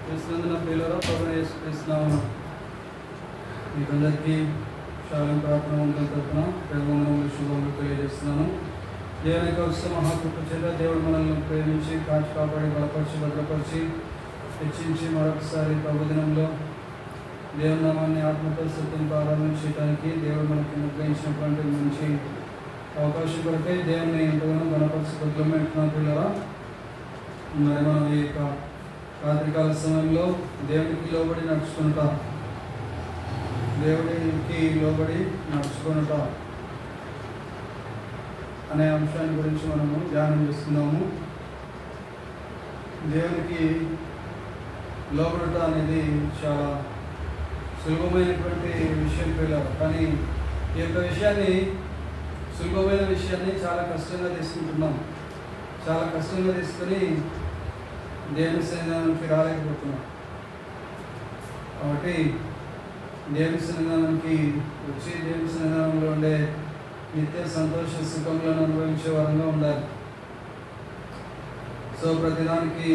క్రీస్తునందున ప్రియులారా, ప్రభువైన యేసుక్రీస్తు నామమున మీకందరికీ శాలం ప్రార్థన వందనం తరపున ప్రేమవందనములు శుభములు తెలియజేస్తున్నాను. దేవుని యొక్క ఉచిత మహాకృప చేత దేవుడు మనల్ని ప్రేమించి కాచి కాపాడి బలపరిచి భద్రపరిచి హెచ్చించి మరొకసారి ప్రభుదినంలో దేవుని నామాన్ని ఆత్మతో సత్యంతో ఆరాధించడానికి దేవుడు మనకి నిర్ణయించినటువంటి మంచి అవకాశం కొరకై దేవుని ఎంతగానో గణపరిచి బదులమెంటున్నాం పిల్లరా. మరి మనం ఈ యొక్క రాత్రికాల సమయంలో దేవునికి లోబడి నడుచుకుంటా అనే అంశాన్ని గురించి మనము ధ్యానం చేస్తున్నాము. దేవునికి లోబడుట అనేది చాలా సులభమైనటువంటి విషయం పిల్లలు, కానీ ఈ యొక్క విషయాన్ని సులభమైన విషయాన్ని చాలా కష్టంగా తీసుకుంటున్నాం. చాలా కష్టంగా తీసుకొని దేవుని సన్నిధానానికి రాలేకపోతున్నాం. కాబట్టి దేవుని సన్నిధానానికి వచ్చి దేవుని సన్నిధానంలో ఉండే నిత్య సంతోష సుఖములను అనుభవించే వారంగా ఉండాలి. సో ప్రతిదానికి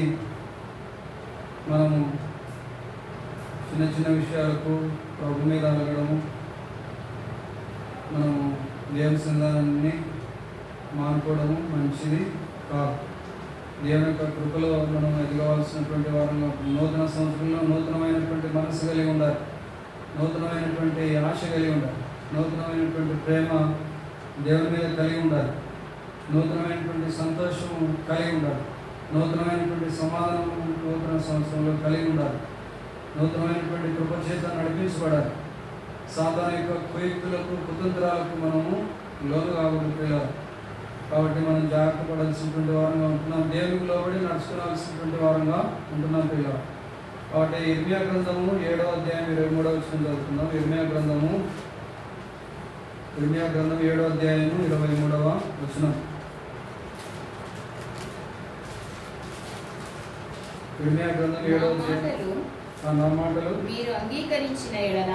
మనము చిన్న చిన్న విషయాలకు ప్రభు మీద అలగడము, మనము దేవుని సన్నిధానాన్ని మానుకోవడము మంచిది కాదు. దేవుని యొక్క కృపలో మనం ఎదగవలసినటువంటి వారంగా నూతన సంవత్సరంలో నూతనమైనటువంటి మనసు కలిగి ఉండాలి, నూతనమైనటువంటి ఆశ కలిగి ఉండాలి, నూతనమైనటువంటి ప్రేమ దేవుని మీద కలిగి ఉండాలి, నూతనమైనటువంటి సంతోషం కలిగి ఉండాలి, నూతనమైనటువంటి సమాధానం నూతన సంవత్సరంలో కలిగి ఉండాలి, నూతనమైనటువంటి కృపచేత నడిపించబడాలి. సాధారణ యొక్క కుయుక్తులకు కుతంత్రాలకు మనము లోను కాకూడదు. కాబట్టి మనం జాగ్రత్త పడాల్సినటువంటి వారంగా ఉంటున్నాం. దేవునికి లోబడి నడుచుకోవాల్సినటువంటి వారంగా ఉంటున్నాం పిల్లలు. కాబట్టి ఇర్మియా గ్రంథము 7వ అధ్యాయం 23వ వచనం చదువుతున్నాం. ఇర్మియా గ్రంథం 7వ అధ్యాయం 23వ వచనం. ఇర్మియా గ్రంథం 7వ అధ్యాయం. నా మాటలు మీరు అంగీకరించిన ఎడల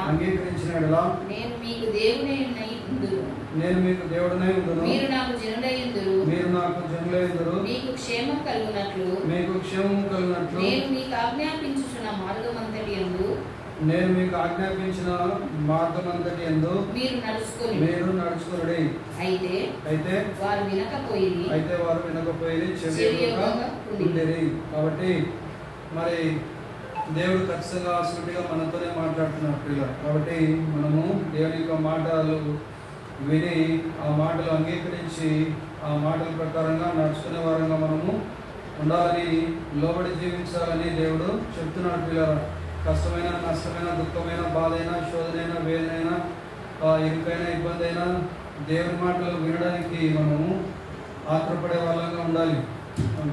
నేను మీకు దేవుడనై ఉందును, మీరు నాకు జనులై ఉందురు, మీకు క్షేమం కలుగునట్లు నేను మీకు ఆజ్ఞాపించుచున్న మార్గమంతటి యందు మీరు నడుచుకొనుడి. అయితే వారు వినకపోయి చెవియొగ్గకుండిరి. కాబట్టి మరి దేవుడు ఖచ్చితంగా ఆశ్రుతిగా మనతోనే మాట్లాడుతున్నారు పిల్లలు. కాబట్టి మనము దేవుని యొక్క మాటలు విని ఆ మాటలు అంగీకరించి ఆ మాటల ప్రకారంగా నడుచుకునే వారంగా మనము ఉండాలని, లోబడి జీవించాలని దేవుడు చెప్తున్నాడు పిల్లలు. కష్టమైన, నష్టమైన, దుఃఖమైన, బాధ అయినా, శోధనైనా, వేదనైనా, ఇరుకైనా, ఇబ్బంది అయినా దేవుని మాటలు వినడానికి మనము ఆత్రపడే వాళ్ళంగా ఉండాలి,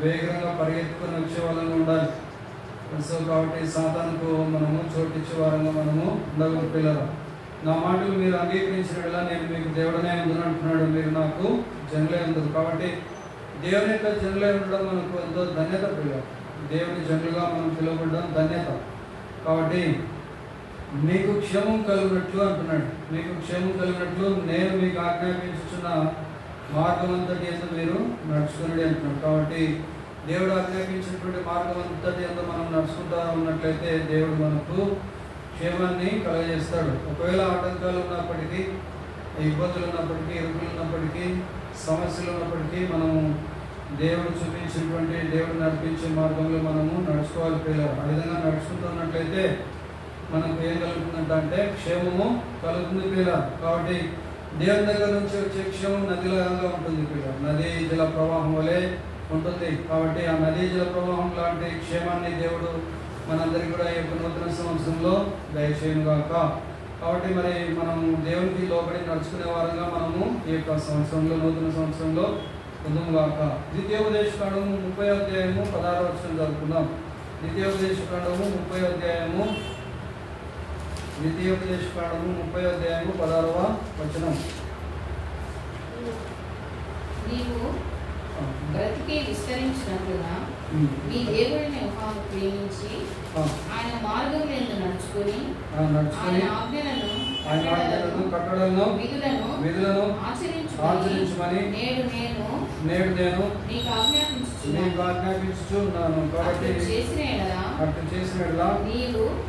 వేగంగా పరిగెత్తుకొని వచ్చే వాళ్ళంగా ఉండాలి. సో కాబట్టి సాతానుకు మనము చోటిచ్చే వారంగా మనము ఉండగల పిల్లలు. నా మాటలు మీరు అంగీకరించినట్లా నేను మీకు దేవుడనే ఉందని అంటున్నాడు, మీరు నాకు జనులే ఉండదు. కాబట్టి దేవుని యొక్క జనులే ఉండడం మనకు ఎంతో ధన్యత పిల్లలు. దేవుని జనులుగా మనం పిలువబడడం ధన్యత. కాబట్టి మీకు క్షేమం కలిగినట్లు అంటున్నాడు, మీకు క్షేమం కలిగినట్లు నేను మీకు ఆజ్ఞాపించుచున్న మార్గం అంతటి యందు మీరు నడుచుకుని అంటున్నాడు. కాబట్టి దేవుడు ఆజ్ఞాపించినటువంటి మార్గం అంతటి యందు మనం నడుచుకుంటా ఉన్నట్లయితే దేవుడు మనకు క్షేమాన్ని కలగజేస్తాడు. ఒకవేళ ఆటంకాలు ఉన్నప్పటికీ, ఇబ్బందులు ఉన్నప్పటికీ, ఇరుకులు ఉన్నప్పటికీ, సమస్యలు ఉన్నప్పటికీ మనము దేవుడు చూపించినటువంటి, దేవుడు నడిపించే మార్గంలో మనము నడుచుకోవాలి పిల్లలు. ఆ విధంగా నడుచుకుంటున్నట్లయితే మనకు ఏం కలుగుతుందంటే క్షేమము కలుగుతుంది పిల్లలు. కాబట్టి దేవుని దగ్గర నుంచి వచ్చే క్షేమం నదిలాగా ఉంటుంది పిల్లలు, నదీ జల ప్రవాహం వలె ఉంటుంది. కాబట్టి ఆ నదీ జల ప్రవాహం లాంటి క్షేమాన్ని దేవుడు మనందరికీ కూడా ఈ యొక్క నూతన సంవత్సరంలో దయచేయుగాక. కాబట్టి మరి మనం దేవునికి లోబడి నడుచుకునే వారంగా మనము ఈ యొక్క సంవత్సరంలో, నూతన సంవత్సరంలో పొందుగాక. ద్వితీయోపదేశకాండము 30వ అధ్యాయము 16వ వచనం చదువుకుందాం. ద్వితీయోపదేశకాండము 30వ అధ్యాయము 16వ వచనం. బ్రతికి విస్తరించినట్లుగా మీ దేవుడిని యెహోవాను ప్రేమించి ఆయన మార్గముల యందు నడుచుకొని ఆయన ఆజ్ఞలను కట్టడలను విధులను ఆచరించుమని నేడు నేను మీకు ఆజ్ఞాపించుచున్నాను. కాబట్టి చేసిన ఎడల అట్లా చేసినట్లా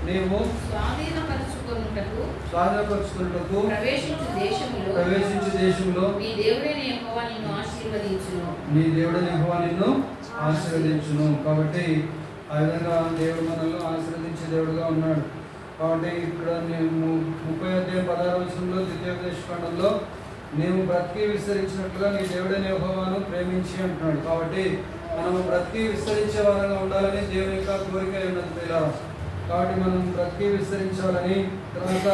నీవు స్వాధీనపరచుకొనుటకు ప్రవేశించు దేశంలో నీ దేవుడైన యెహోవా నిన్ను ఆశీర్వదించును. కాబట్టి ఆ విధంగా దేవుడు మనల్ని ఆశీర్వదించే దేవుడుగా ఉన్నాడు. కాబట్టి ఇక్కడ 30:16 ద్వితీయోపదేశకాండంలో నీవు బ్రతికి విస్తరించినట్లుగా నీ దేవుడైన యెహోవాను ప్రేమించి అంటున్నాడు. కాబట్టి మనము బ్రతికి విస్తరించే వారంగా ఉండాలని దేవుని యొక్క కోరిక ఉన్నది పిల్లలు. కాబట్టి మనం బ్రతికి విస్తరించాలని, తర్వాత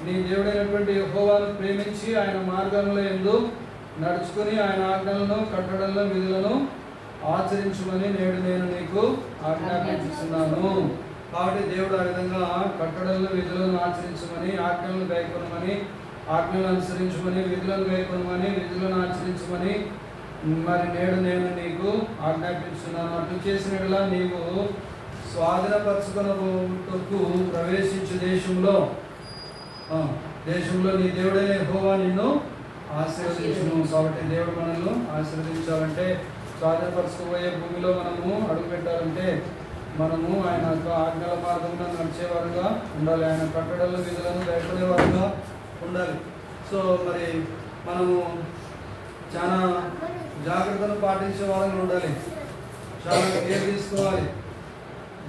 నీ దేవుడైనటువంటి యెహోవాను ప్రేమించి ఆయన మార్గంలో యందు నడుచుకుని ఆయన ఆజ్ఞలను కట్టడలను విధులను ఆచరించమని నేడు నేను నీకు ఆజ్ఞాపించుతున్నాను. కాబట్టి దేవుడు ఆ విధంగా కట్టడలను విధులను ఆచరించమని, ఆజ్ఞలను గైకొనమని, ఆజ్ఞలను అనుసరించమని, విధులను గైకొనమని, విధులను ఆచరించమని మరి నేడు నేను నీకు ఆజ్ఞాపించున్నాను. అట్లు చేసినట్లా నీవు స్వాధీనపరచుకొనుటకు ప్రవేశించు దేశంలో నీ దేవుడైన యెహోవా నిన్ను ఆశీర్వదించును. కాబట్టి దేవుడు మనల్ని ఆశీర్వదించాలంటే, స్వాధీనపరచుకోబోయే భూమిలో మనము అడుగుపెట్టాలంటే మనము ఆయన యొక్క ఆజ్ఞల మార్గంలో నడిచేవారుగా ఉండాలి, ఆయన కట్టడల విధులను గైకొనేవారుగా ఉండాలి. సో మరి మనము చాలా జాగ్రత్తలు పాటించే వారంగా ఉండాలి, చాలా కేర్ తీసుకోవాలి,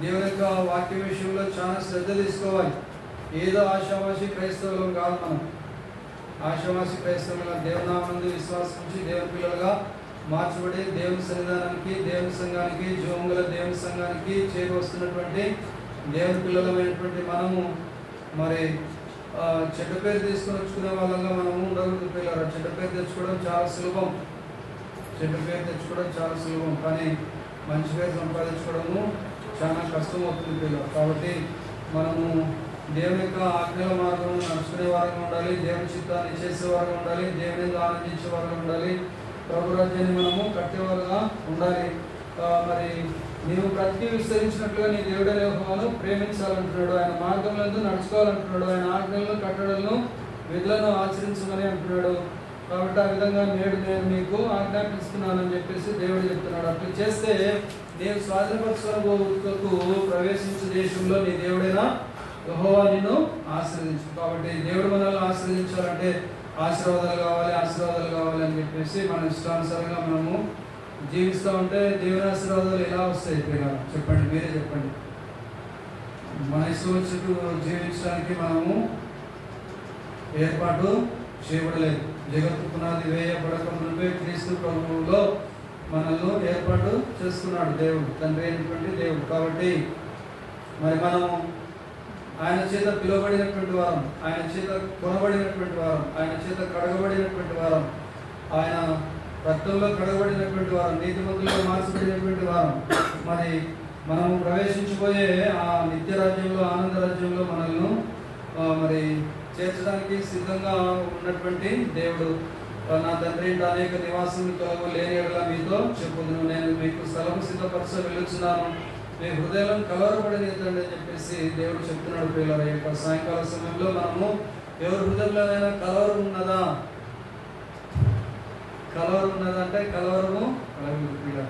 దేవుని యొక్క వాక్య విషయంలో చాలా శ్రద్ధ తీసుకోవాలి. ఏదో ఆశావాసి క్రైస్తవులం కాదు. మనం ఆశావాసి క్రైస్తవులుగా దేవునామందు విశ్వాసించి దేవుని పిల్లలుగా మార్చబడి దేవుని సన్నిధానానికి, దేవుని సంఘానికి, జీవంగల దేవుని సంఘానికి చేరి వస్తున్నటువంటి దేవుని పిల్లలమైనటువంటి మనము మరి చెడ్డ పేరు తీసుకొని వచ్చుకునే వాళ్ళంగా మనము ఉండకూడదు పిల్లలు. చెడ్డ పేరు తెచ్చుకోవడం చాలా సులభం, కానీ మంచి పేరు సంపాదించుకోవడము చాలా కష్టం అవుతుంది పిల్లలు. కాబట్టి మనము దేవుని యొక్క ఆజ్ఞల మార్గం నడుచుకునే వారంగా ఉండాలి, దేవుని చిత్తాన్ని చేసేవారుగా ఉండాలి, దేవుని ఆనందించే వారుగా ఉండాలి, ప్రభు రాజ్యాన్ని మనము కట్టేవారుగా ఉండాలి. మరి నీవు బ్రతికి విస్తరించినట్లుగా నీ దేవుడైన యెహోవాను ప్రేమించాలంటున్నాడు, ఆయన మార్గంలో నడుచుకోవాలంటున్నాడు, ఆయన ఆజ్ఞలను కట్టడలను విధులను ఆచరించమని అంటున్నాడు. కాబట్టి ఆ విధంగా నేడు నేను మీకు ఆజ్ఞాపిస్తున్నానని చెప్పేసి దేవుడు చెప్తున్నాడు. అట్లా చేస్తే నేను స్వాధీనపరచుకొనుటకు ప్రవేశించే దేశంలో నీ దేవుడైన యెహోవా నిన్ను ఆశీర్వదించు. కాబట్టి దేవుడు మనల్ని ఆశీర్వదించాలంటే ఆశీర్వాదాలు కావాలి అని చెప్పేసి మన ఇష్టానుసారంగా మనము జీవిస్తూ ఉంటే దేవుని ఆశీర్వాదాలు ఎలా వస్తాయి పిల్లలు? చెప్పండి, మీరే చెప్పండి. మన ఇష్టం చుట్టూ జీవించడానికి మనము ఏర్పాటు చేయబడలేదు. జగత్తు పునాది వేయబడక మునిపే క్రీస్తు ప్రభువులో మనల్ని ఏర్పాటు చేసుకున్నాడు దేవుడు, తండ్రి అయినటువంటి దేవుడు. కాబట్టి మరి మనము ఆయన చేత పిలువబడినటువంటి వారం, ఆయన చేత కొనబడినటువంటి వారం, ఆయన చేత కడగబడినటువంటి వారం, ఆయన రక్తంలో కడగబడినటువంటి వారం, నీతిమంతులుగా మార్చబడినటువంటి వారం. మరి మనము ప్రవేశించిపోయే ఆ నిత్య రాజ్యంలో, ఆనంద రాజ్యంలో మనల్ని మరి చేర్చడానికి సిద్ధంగా ఉన్నటువంటి దేవుడు. నా తండ్రి అనేక నివాసములు కలవు, లేని ఎడల మీతో చెప్పుదును, నేను మీకు స్థలము సిద్ధపరచ వెలుచున్నాను, మీ హృదయాలను కలవరపడనిద్దండి అని చెప్పేసి దేవుడు చెప్తున్నాడు. పిల్లల యొక్క సాయంకాల సమయంలో మనము ఎవరి హృదయంలోనైనా కలవరం ఉన్నదా అంటే కలవరము కలగదు.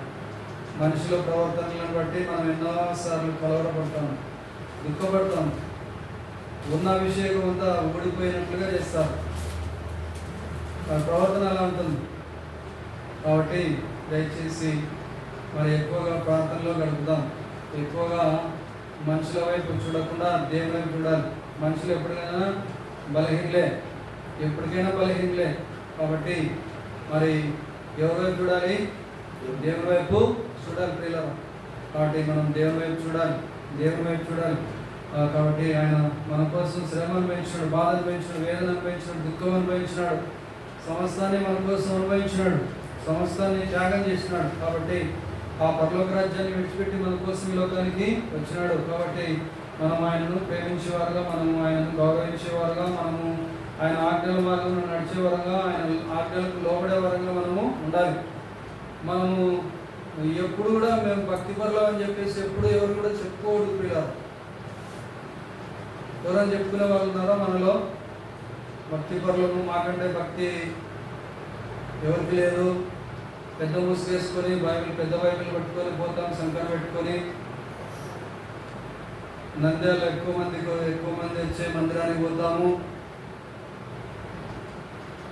మనుషుల ప్రవర్తనలను బట్టి మనం ఎన్నోసార్లు కలవరపడతాము, దుఃఖపడతాము, ఉన్న అభిషేకం అంతా ఊడిపోయినట్లుగా చేస్తారు. ప్రవర్తన అలా ఉంటుంది. కాబట్టి దయచేసి మరి ఎక్కువగా ప్రార్థనలో గడుపుదాం, ఎక్కువగా మనుషుల వైపు చూడకుండా దేవుని వైపు చూడాలి. మనుషులు ఎప్పటికైనా బలహీనలే. కాబట్టి మరి ఎవరి వైపు చూడాలి? దేవుని వైపు చూడాలి ప్రియులారా. కాబట్టి మనం దేవుని వైపు చూడాలి. కాబట్టి ఆయన మన కోసం శ్రమ అనుభవించినాడు, బాధ అనుభవించినాడు, వేదన అనుభవించినాడు, దుఃఖం అనుభవించినాడు, సమస్తాన్ని మన కోసం అనుభవించినాడు, సమస్తాన్ని త్యాగం చేసినాడు. కాబట్టి ఆ పరలోక రాజ్యాన్ని విడిచిపెట్టి మన కోసం ఈ లోకానికి వచ్చినాడు. కాబట్టి మనం ఆయనను ప్రేమించేవారుగా, మనము ఆయనను గౌరవించేవారుగా, మనము ఆయన ఆజ్ఞల మార్గంలో నడిచేవారుగా, ఆయన ఆజ్ఞలకు లోబడే వారంగా మనము ఉండాలి. మనము ఎప్పుడు కూడా మేము భక్తి పరులం అని చెప్పేసి ఎప్పుడు ఎవరు కూడా చెప్పుకోవద్దు పిల్లలు. ఎవరైనా చెప్పుకునే వాళ్ళు ఉన్నారా మనలో? భక్తి పరులను, మాకంటే భక్తి ఎవరికి లేదు, పెద్ద ముసుగు వేసుకొని పెద్ద బైబిల్ పట్టుకొని పోతాం, సంకర పెట్టుకొని నంద్యాలలో ఎక్కువ మంది వచ్చే మందిరానికి పోతాము.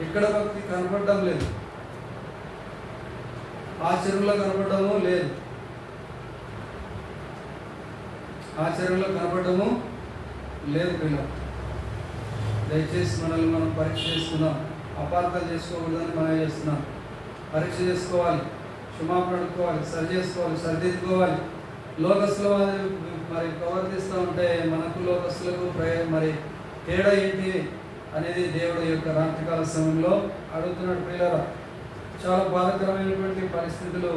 ఇక్కడ భక్తి కనపడడం లేదు, ఆచరణలో కనపడము లేదు, ఆచరణలో కనపడము లేదు. పిల్లలు దయచేసి మనల్ని మనం పరీక్ష చేసుకుందాం. అపార్థాలు చేసుకోకూడదని మనం చేస్తున్నాం. పరీక్ష చేసుకోవాలి, క్షమాపణ అడుక్కోవాలి, సరి చేసుకోవాలి, సరిదిద్దుకోవాలి. లోకస్తులు మరి ప్రవర్తిస్తూ ఉంటే మనకు లోకస్తులకు మరి తేడా ఏంటి అనేది దేవుడు యొక్క రాత్రికాల సమయంలో అడుగుతున్నాడు. పిల్లరా, చాలా బాధాకరమైనటువంటి పరిస్థితులు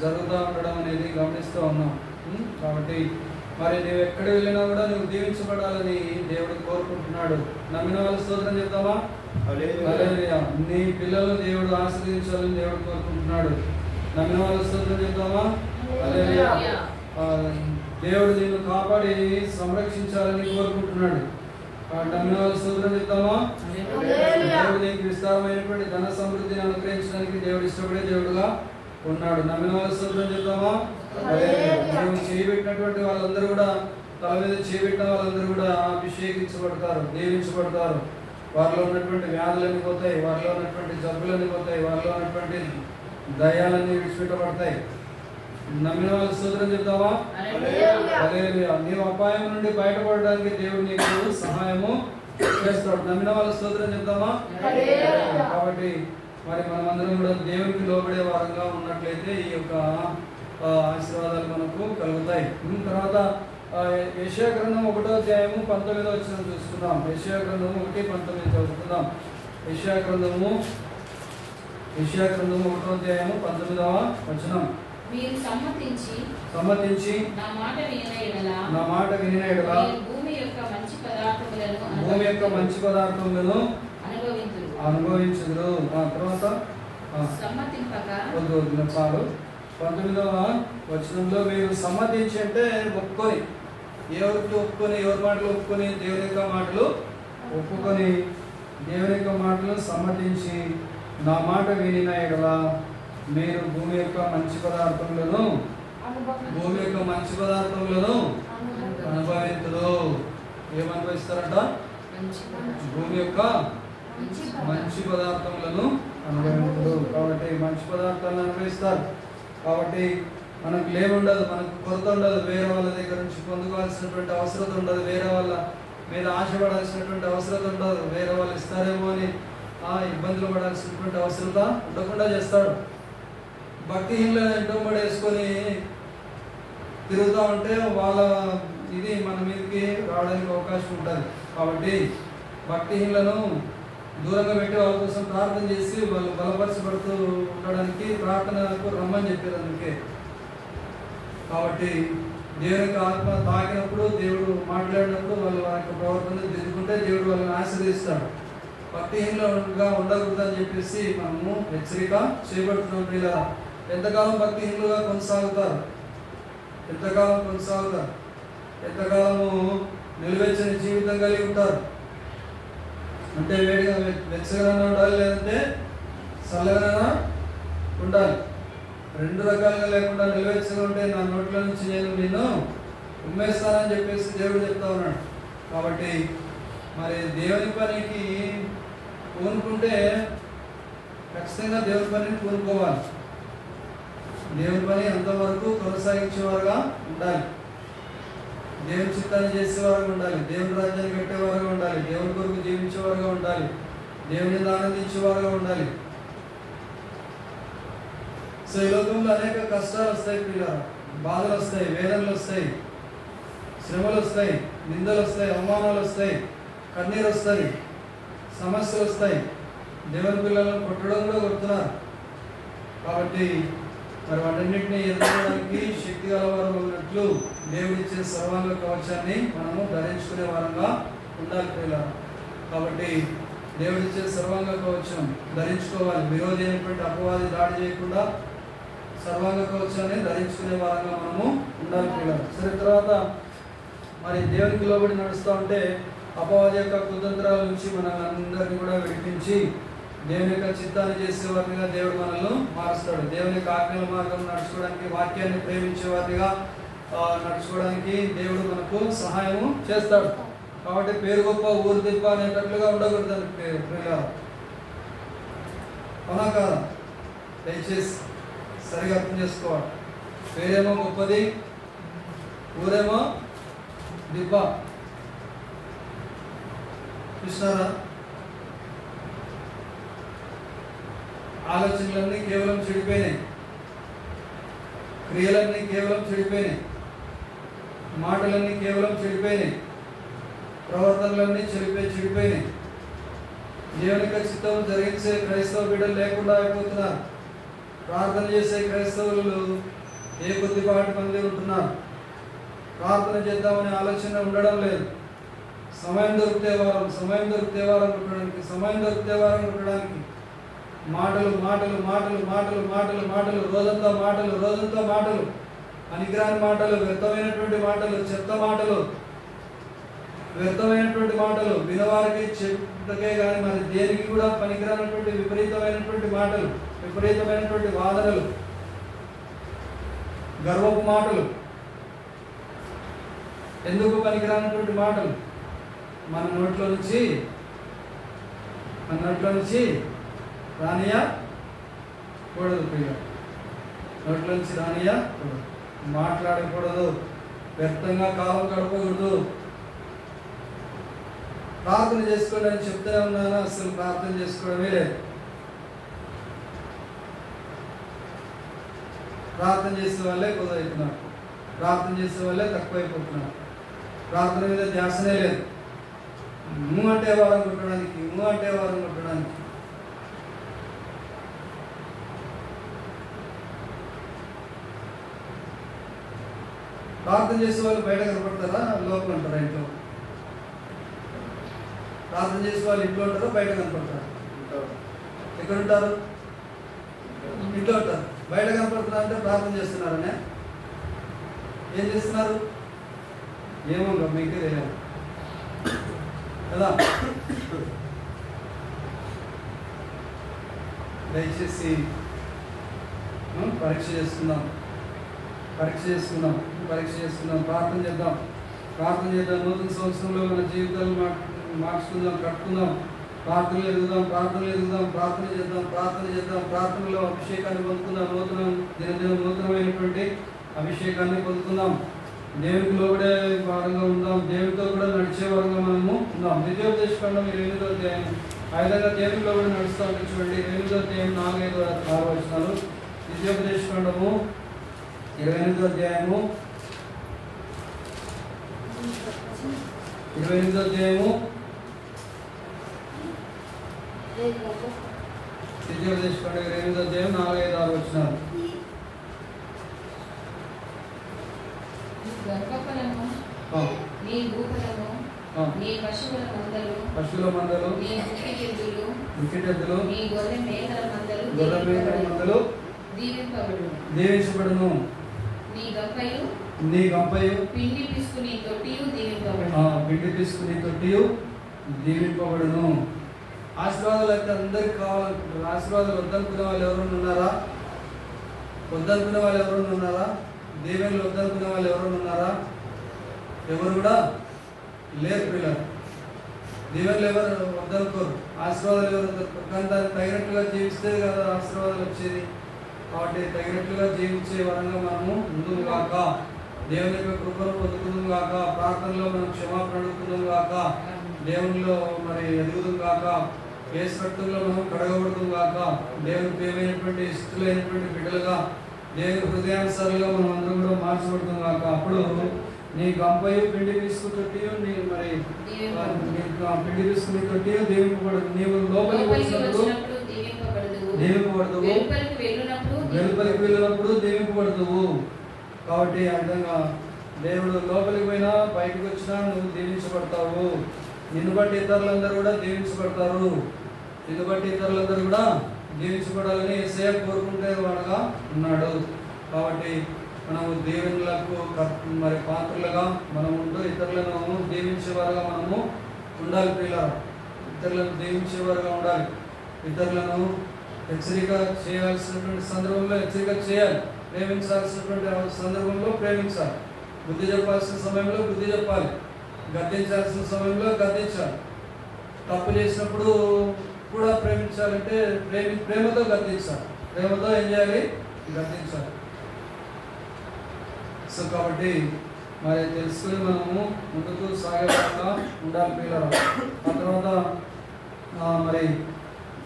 జరుగుతూ ఉండడం అనేది గమనిస్తూ ఉన్నాం. కాబట్టి మరి నువ్వు ఎక్కడ వెళ్ళినా కూడా నువ్వు దీవించబడాలని దేవుడు కోరుకుంటున్నాడు. నమ్మిన వాళ్ళు స్తోత్రం చెప్తావా? హల్లెలూయా. నీ పిల్లలు దేవుడు ఆశీర్వదించాలని దేవుడు కోరుకుంటున్నాడు. నమ్మిన వాళ్ళు స్తోత్రం చెప్తావా? హల్లెలూయా. దేవుడు నిన్ను కాపాడి సంరక్షించాలని కోరుకుంటున్నాడు. నమ్మిన వాళ్ళు స్తోత్రం చెప్తావా? దేవుడు నీకు విస్తారమైనటువంటి ధన సమృద్ధిని అనుగ్రహించడానికి దేవుడు ఇష్టపడే దేవుడుగా ఉన్నాడు. నమ్మిన వాళ్ళు స్తోత్రం చెప్తావా? నువ్వు చేయబెట్టినటువంటి వాళ్ళందరూ కూడా, తల మీద చేయబెట్టిన వాళ్ళందరూ కూడా అభిషేకించబడతారు, దీవించబడతారు. వారిలో ఉన్నటువంటి వ్యాధులన్నీ పోతాయి, వారిలో ఉన్నటువంటి జబ్బులన్నీ పోతాయి, వారిలో ఉన్నటువంటి దయాలన్నీ విడిచిపెట్టబడతాయి. నమ్మిన వాళ్ళు స్తోత్రం చెప్తావా? హల్లెలూయా. నీవు అపాయం నుండి బయటపడడానికి దేవుడు నీకు సహాయము చేస్తాడు. నమ్మిన వాళ్ళు స్తోత్రం చెప్తావా? కాబట్టి మరి మనమందరం కూడా దేవునికి లోబడే వారంగా ఉన్నట్లయితే ఈ యొక్క ఆశీర్వాదాలు మనకు కలుగుతాయి. తర్వాత యెషయా గ్రంథం 1వ అధ్యాయము 19వ వచనం చూసుకుందాం. యెషయా గ్రంథము 1:19 చదువుకుందాం. యెషయా గ్రంథము 1వ అధ్యాయము 19వ వచనం. మీరు సమ్మతించి నా మాట వినిన యెడల భూమి యొక్క మంచి పదార్థములను అనుభవించుదురు. తర్వాత చాలు 19వ వచనంలో మీరు సమ్మతించి అంటే ఒప్పుకొని, ఎవరికి ఒప్పుకొని, ఎవరి మాటలు ఒప్పుకొని, దేవుని యొక్క మాటలు ఒప్పుకొని, దేవుని యొక్క మాటలు సమ్మతించి నా మాట వినిన యెడల మీరు భూమి యొక్క మంచి పదార్థములను అనుభవించుదురు. ఏమనుభవిస్తారంట? భూమి యొక్క మంచి పదార్థములను అనుభవించుదురు. కాబట్టి మంచి పదార్థాలను అనుభవిస్తారు. కాబట్టి మనకు లేవుండదు, మనకు కొరత ఉండదు, వేరే వాళ్ళ దగ్గర నుంచి పొందుకోవాల్సినటువంటి అవసరం ఉండదు, వేరే వాళ్ళ మీద ఆశపడాల్సినటువంటి అవసరం ఉండదు, వేరే వాళ్ళు ఇస్తారేమో అని ఇబ్బందులు పడాల్సినటువంటి అవసరత ఉండకుండా చేస్తాడు. భక్తిహీనులను ఎంటబడి వేసుకొని తిరుగుతూ ఉంటే వాళ్ళ ఇది మన మీదకి రావడానికి అవకాశం ఉంటుంది. కాబట్టి భక్తిహీనులను దూరంగా పెట్టి వాళ్ళ కోసం ప్రార్థన చేసి వాళ్ళు బలపరచబడుతూ ఉండడానికి ప్రార్థనకు రమ్మని చెప్పారు. అందుకే కాబట్టి దేవునికి ఆత్మ తాకినప్పుడు, దేవుడు మాట్లాడినప్పుడు వాళ్ళు వారి యొక్క ప్రవర్తన దిద్దుకుంటే దేవుడు వాళ్ళని ఆశీర్వదిస్తాడు. భక్తిహీనులుగా ఉండకూడదని చెప్పేసి మనము హెచ్చరిక చేయబడుతున్నాం. పిల్లలు ఎంతకాలం భక్తిహీనులుగా కొనసాగుతారు? ఎంతకాలము నిలువెచ్చని జీవితం కలిగి ఉంటారు? అంటే వేడిగా వెచ్చగానే ఉండాలి, లేదంటే చల్లగానే ఉండాలి. రెండు రకాలుగా లేకుండా నిలువెచ్చగా ఉంటే నా నోట్ల నుంచి నేను నిన్ను ఉమ్మేస్తానని చెప్పేసి దేవుడు చెప్తా ఉన్నాడు. కాబట్టి మరి దేవుని పనికి పూనుకుంటే ఖచ్చితంగా దేవుని పనిని పూనుకోవాలి. దేవుని పని అంతవరకు కొనసాగించేవారుగా ఉండాలి, దేవుని చిత్తాన్ని చేసేవారుగా ఉండాలి, దేవుని రాజ్యాన్ని కట్టేవారుగా ఉండాలి, దేవుని కొరకు జీవించేవారుగా ఉండాలి, దేవుని ఆనందించేవారుగా ఉండాలి. సో ఈ లోకంలో అనేక కష్టాలు వస్తాయి, పిల్లలు బాధలు వస్తాయి, వేదనలు వస్తాయి, శ్రమలు వస్తాయి, నిందలు వస్తాయి, అవమానాలు వస్తాయి, కన్నీరు వస్తుంది, సమస్యలు వస్తాయి. దేవుని పిల్లలను కొట్టడం కూడా కొడుతున్నారు. కాబట్టి మరి వాటన్నింటినీ ఎదుర్కోవడానికి శక్తి గలవారు ఉన్నట్లు దేవుడిచ్చే సర్వాంగ కవచాన్ని మనము ధరించుకునే వారంగా ఉండాలి పిల్లలు. కాబట్టి దేవుడిచ్చే సర్వాంగ కవచం ధరించుకోవాలి. విరోధి అయినటువంటి అపవాది దాడి చేయకుండా సర్వాంగ కవచాన్ని ధరించుకునే వారంగా మనము ఉండాలి పిల్లలు. సరే, తర్వాత మరి దేవునికి లోబడి నడుస్తూ ఉంటే అపవాది యొక్క కుతంత్రాల నుంచి మనల్ని అందరినీ కూడా విడిపించి దేవుని యొక్క చిత్తాన్ని చేసేవారిగా దేవుడు మనల్ని మారుస్తాడు. దేవుని యొక్క ఆజ్ఞల మార్గం నడుచుకోవడానికి, వాక్యాన్ని ప్రేమించేవారిగా, నడుచుకోవడానికి దేవుడు మనకు సహాయము చేస్తాడు. కాబట్టి పేరు గొప్ప ఊరు తిప్ప అనేటట్లుగా ఉండకూడదు అని ప్రియులారా. అవునా కాదా? దయచేసి సరిగా అర్థం చేసుకోవాలి. పేరేమో గొప్పది, ఊరేమో దిబ్బ. చూసినారా? ఆలోచనలన్నీ కేవలం చెడిపోయినాయి, క్రియలన్నీ కేవలం చెడిపోయినాయి, మాటలన్నీ కేవలం చెడిపోయినాయి, ప్రవర్తనలన్నీ చెడిపోయినాయి. దేవునికి చిత్తం జరిగించే క్రైస్తవ బిడ్డలు లేకుండా అయిపోతున్నారు. ప్రార్థన చేసే క్రైస్తవులు ఏ కొద్దిపాటి మంది ఉంటున్నారు. ప్రార్థన చేద్దామనే ఆలోచన ఉండడం లేదు. సమయం దొరికితే వారం ఉండడానికి మాటలు మాటలు మాటలు మాటలు మాటలు మాటలు రోజంతా మాటలు, పనికిరాని మాటలు, వ్యర్థమైనటువంటి మాటలు, చెత్త మాటలు, వ్యర్థమైనటువంటి మాటలు, వినవారికి చెప్పుటకే కానీ మరి దేనికి కూడా పనికిరానటువంటి విపరీతమైనటువంటి మాటలు, విపరీతమైనటువంటి వాదనలు, గర్వపు మాటలు. ఎందుకు పనికిరానటువంటి మాటలు? మన నోట్లో నుంచి రానియా కూడదు ప్రియ. నోట్లో నుంచి రానియా కూడదు, మాట్లాడకూడదు, వ్యర్థంగా కాలం గడపకూడదు. ప్రార్థన చేసుకోండి అని చెప్తూనే ఉన్నాను, అసలు ప్రార్థన చేసుకోవడమే లేదు. ప్రార్థన చేసే వాళ్ళే కుదవుతున్నారు, ప్రార్థన చేసే వాళ్ళే తక్కువైపోతున్నారు. ప్రార్థన మీద ధ్యాసనే లేదు. అంటే వారం కొట్టడానికి ప్రార్థన చేసే వాళ్ళు బయట కనపడతారా, లోపల ఉంటారా? ఇంట్లో ప్రార్థన చేసే వాళ్ళు ఇంట్లో ఉంటారా, బయట కనపడతారా? ఎక్కడ ఉంటారు? ఇంట్లో ఉంటారు. బయట కనపడుతున్నారు అంటే ప్రార్థన చేస్తున్నారనే. ఏం చేస్తున్నారు? ఏమో మీకే తెలియదు కదా. దయచేసి పరీక్ష చేసుకుందాం. ప్రార్థన చేద్దాం. నూతన సంవత్సరంలో మన జీవితాలు మార్చుకుందాం, కట్టుకుందాం. ప్రార్థనలు ఎదుగుదాం. ప్రార్థనలో అభిషేకాన్ని పొందుకుందాం. నూతనమైనటువంటి అభిషేకాన్ని పొందుకుందాం. దేవునికి లోబడే వారంగా ఉందాం. దేవునితో కూడా నడిచే వారంగా మనము ఉందాం. ద్వితీయోపదేశకాండం 8వ అధ్యాయం ఆ విధంగా దేవునికి లోబడి నడుస్తూ ఉంటే చూడండి. 8వ అధ్యాయం 4-5 వచనాలు. ద్వితీయోపదేశకాండము 28వ అధ్యాయము 28వ అధ్యాయము ద్వితీయోపదేశకాండం 28వ అధ్యాయం 4-5 వచనాలు. గర్భఫలము, నీ భూఫలము, నీ పశువుల మందలు, నీ ముక్కిటెద్దులు, నీ గొర్రె మేకల మందలు దీవించబడును. నీ గంపయు పిండి పిసుకుని తొట్టియు దీవింపబడును. ఆశీర్వాదాలు అయితే అందరికి కావాలంటున్నారు. ఆశీర్వాదాలు వద్దనుకునే వాళ్ళు ఎవరైనా ఉన్నారా? దేవుళ్ళు వద్దనుకునే వాళ్ళు ఎవరైనా ఉన్నారా? ఎవరు కూడా లేరు పిల్లలు. దేవుళ్ళు ఎవరు వద్దనుకోరు, ఆశీర్వాదాలు ఎవరు వద్దనుకోరు. కానీ దానికి తగినట్లుగా జీవిస్తే కదా ఆశీర్వాదాలు వచ్చేది. కాబట్టి తగినట్లుగా జీవించే వరంగా మనము ముందుకు కాక, దేవుని యొక్క కృపను పొందుకుందాం కాక, ప్రార్థనలో మనం క్షమాపణ అడుగుతున్నాం కాక, దేవునిలో మరి ఎదుగుదాం కాక, యేసు రక్తంలో మనం కడగబడుతాం కాక, దేవుని ప్రియమైనటువంటి ఇష్టలైనటువంటి బిడ్డలుగా, దేవుని హృదయానుసారులుగా మనం అందరం కూడా మార్చబడుతాం కాక. అప్పుడు నీ గంపయు పిండి తీసుకుంటూ నీ మరి పిండి తీసుకుని తొట్టి దీవింపబడదు. నీవు లోపలికి వచ్చినప్పుడు దీవింపబడదువు, వెలుపలికి వెళ్ళినప్పుడు దీవింపబడదువు. కాబట్టి ఆ విధంగా దేవుడు లోపలికి పోయినా బయటకు వచ్చినా నువ్వు దీవించబడతావు. నిన్ను బట్టి ఇతరులందరూ కూడా దీవించబడాలని యేసయ్య కోరుకుంటే వాడుగా ఉన్నాడు. కాబట్టి మనము దేవునులకు మరి పాత్రలుగా మనం ఉంటూ ఇతరులను దీవించేవారుగా మనము ఉండాలి. ప్రియులారా, ఇతరులను దీవించేవారుగా ఉండాలి. ఇతరులను హెచ్చరిక చేయాల్సినటువంటి సందర్భంలో హెచ్చరిక చేయాలి, ప్రేమించాల్సినటువంటి సందర్భంలో ప్రేమించాలి. బుద్ధి చెప్పాల్సిన సమయంలో బుద్ధి చెప్పాలి, గద్దించాల్సిన సమయంలో గద్దించాలి. తప్పు చేసినప్పుడు కూడా ప్రేమించాలంటే ప్రేమతో గద్దించాలి, ప్రేమతో ఏం చేయాలి, గద్దించాలి. సో కాబట్టి మరి తెలుసుకుని మనము ముందుకు సాగేలాగా ఉండాలి పిల్లలు. ఆ తర్వాత మరి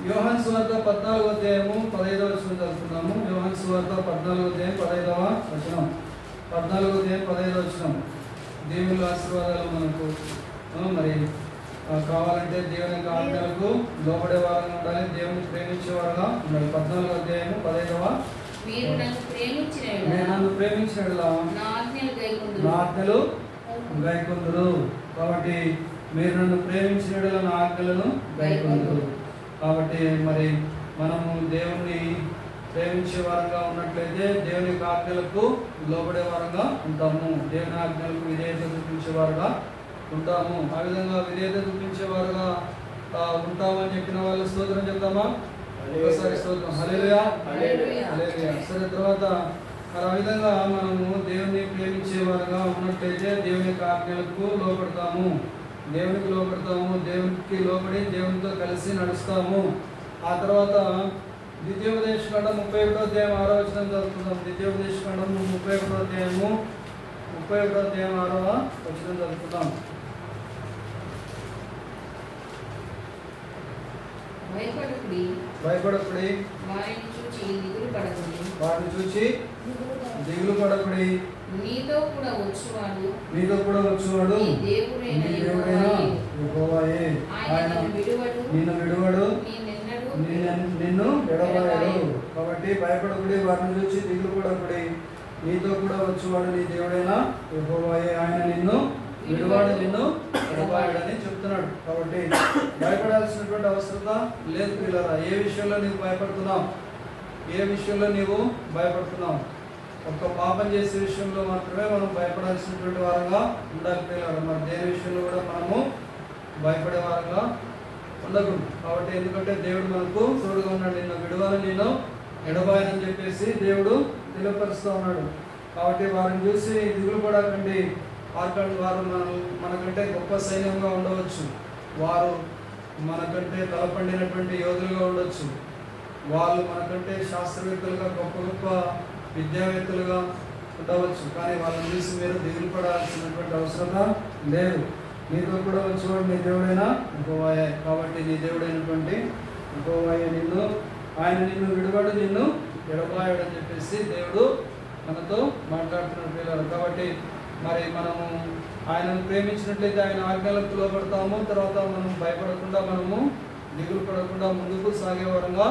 యోహాను సువార్త 14వ అధ్యాయము 15వ వచనం చదువుతున్నాము. యోహాను సువార్త 14వ అధ్యాయం 15వ వచనం. 14వ అధ్యాయం 15వ వచనం. దేవుని ఆశీర్వాదాలు మనకు మరి కావాలంటే దేవుని యొక్క ఆజ్ఞలకు లోబడే వారంగా ఉండాలి, దేవుని ప్రేమించేవారుగా ఉండాలి. 14వ అధ్యాయము 15వ. మీరు నన్ను ప్రేమించినట్లా నా ఆజ్ఞలు గైకొందురు. కాబట్టి మీరు నన్ను ప్రేమించినట్లా నా ఆజ్ఞలను గైకొందురు. కాబట్టి మరి మనము దేవుణ్ణి ప్రేమించే వారంగా ఉన్నట్లయితే దేవుని ఆజ్ఞలకు లోబడే వారంగా ఉంటాము, దేవుని ఆజ్ఞలకు విధేయత చూపించేవారుగా ఉంటాము. ఆ విధంగా విధేయత చూపించేవారుగా ఉంటామని చెప్పిన వాళ్ళు స్తోత్రం చెప్తామా? ఒకసారి స్తోత్రం. హల్లెలూయా, హల్లెలూయా. సరే, తర్వాత మరి ఆ విధంగా మనము దేవుని ప్రేమించేవారుగా ఉన్నట్లయితే దేవుని యొక్క ఆజ్ఞలకు లోపడతాము, దేవునికి లోపడతాము, దేవునికి లోబడి దేవునితో కలిసి నడుస్తాము. ఆ తర్వాత ద్వితీయోపదేశకాండం 31వ అధ్యాయం 6వ వచనం చదువుకుందాం. ద్వితీయోపదేశకాండం 31వ అధ్యాయము 6వ వచనం చదువుకుందాం. భయపడకుడి, వారిని చూచి దిగులు పడకుడి. నీతో కూడా వచ్చువాడు నీ దేవుడైన యెహోవాయే. ఆయన నిన్ను విడువడు, నిన్ను ఎడబాయడు. కాబట్టి భయపడకుడి, వారిని చూచి దిగులు పడకుడి. నీతో కూడా వచ్చేవాడు నీ దేవుడైన యెహోవాయే. ఆయన నిన్ను విడువాడు, నిన్ను ఎడబాయడని చెప్తున్నాడు. కాబట్టి భయపడాల్సినటువంటి అవసరత లేదు పిల్లరా. ఏ విషయంలో నీవు భయపడుతున్నావు? ఏ విషయంలో నీవు భయపడుతున్నావు? ఒక్క పాపం చేసే విషయంలో మాత్రమే మనం భయపడాల్సినటువంటి వారంగా ఉండాలి పిల్లలు. మరి దేని విషయంలో కూడా మనము భయపడే వారంగా ఉండకూడదు. కాబట్టి ఎందుకంటే దేవుడు మనకు తోడుగా ఉన్నాడు. నిన్ను విడువను, నేను ఎడబాయనని చెప్పేసి దేవుడు తెలియపరుస్తూ ఉన్నాడు. కాబట్టి వారిని చూసి దిగులు పడకండి. వారు మనకంటే గొప్ప సైన్యంగా ఉండవచ్చు, వారు మనకంటే తలపండినటువంటి యోధులుగా ఉండొచ్చు, వాళ్ళు మనకంటే శాస్త్రవేత్తలుగా గొప్ప గొప్ప విద్యావేత్తలుగా ఉండవచ్చు. కానీ వాళ్ళని చూసి మీరు దిగులు పడాల్సినటువంటి అవసరం లేదు. నీతో కూడా వచ్చేవాడు నీ దేవుడైన యెహోవాయే. కాబట్టి నీ దేవుడైనటువంటి యెహోవాయే ఆయన నిన్ను విడువడు, నిన్ను ఎడబాయడు అని చెప్పేసి దేవుడు మనతో మాట్లాడుతున్న పిల్లలు. కాబట్టి మరి మనము ఆయనను ప్రేమించినట్లయితే ఆయన ఆజ్ఞలకు లోబడతాము. తర్వాత మనం భయపడకుండా, మనము దిగులు పడకుండా ముందుకు సాగే వారంగా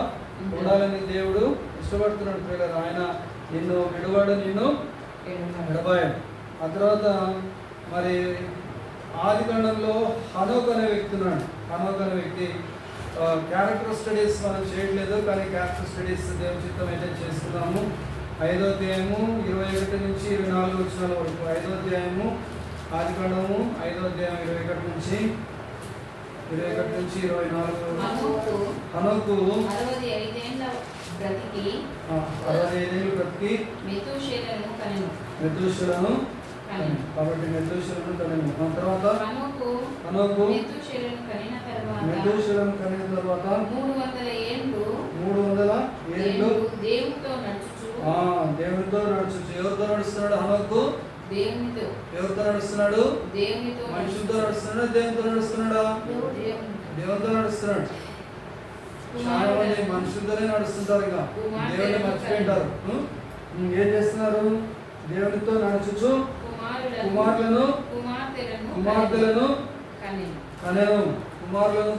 ఉండాలని దేవుడు ఇష్టపడుతున్నాడు పిల్లలు. ఆయన నిన్ను విడువాడు, నిన్ను ఎడబాయడు. ఆ తర్వాత మరి ఆదికాండంలో హనోక్ అనే వ్యక్తి ఉన్నాడు. హనోక్ అనే వ్యక్తి క్యారెక్టర్ స్టడీస్ మనం చేయట్లేదు, కానీ క్యారెక్టర్ స్టడీస్ దేవుని చిత్తం అయితే చేస్తున్నాము. 5వ అధ్యాయము 21 నుంచి 24 వచనాల వరకు. 5వ అధ్యాయము ఆదికాండము 5వ అధ్యాయం 21 నుంచి 24. హనోకు 65 ఏళ్ల బ్రతికి మెతూషెలను కనెను. కాబట్టి మెతూషెలను కనెను. తర్వాత హనోకు మెతూషెలను కనిన తర్వాత 300 ఏళ్ళు దేవునితో నడుచుచు. ఎవరితో నడుస్తున్నాడు హనోకు? దేవునితో. ఎవరితో నడుస్తున్నాడు? దేవునితో. మనుషులతో నడుస్తున్నాడు, దేవునితో నడుస్తున్నాడా? దేవునితో నడుస్తున్నాడు. చాలా మంది మనుషులతోనే నడుస్తుంటారు, ఇక దేవుని మర్చిపోయింటారు. ఏం చేస్తున్నారు? దేవునితో నడుచుచు కుమారులను కుమార్తెలను కనెను. కుమారులను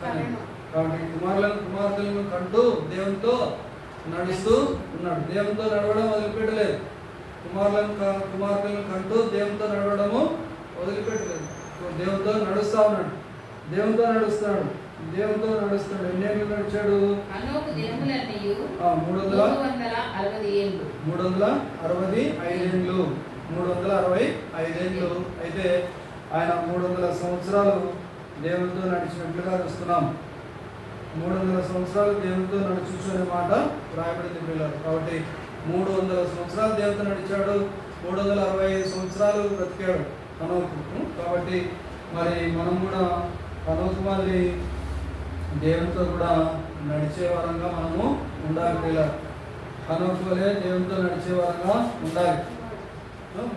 కనెను. కాబట్టి కుమార్తెలను కంటూ దేవునితో నడుస్తూ ఉన్నాడు. దేవునితో నడవడం వదిలిపెట్టలేదు. కుమార్తెలను కంటూ దేవునితో నడవడము వదిలిపెట్టలేదు. దేవునితో నడుస్తా ఉన్నాడు. దేవునితో నడుస్తున్నాడు. ఎన్నేళ్ళు నడిచాడు? 365 ఏళ్ళు. అయితే ఆయన 300 సంవత్సరాలు దేవునితో నడిచినట్లుగా చూస్తున్నాం. 300 సంవత్సరాలు దేవునితో నడుచుకునే మాట రాయబడింది పిల్లలు. కాబట్టి 300 సంవత్సరాలు దేవునితో నడిచాడు. 365 సంవత్సరాలు బ్రతికాడు హనోకు. కాబట్టి మరి మనం కూడా హనోకు మాదిరి దేవునితో కూడా నడిచే వారంగా మనము ఉండాలి పిల్లలు. హనోకు వలె దేవునితో నడిచే వారంగా ఉండాలి.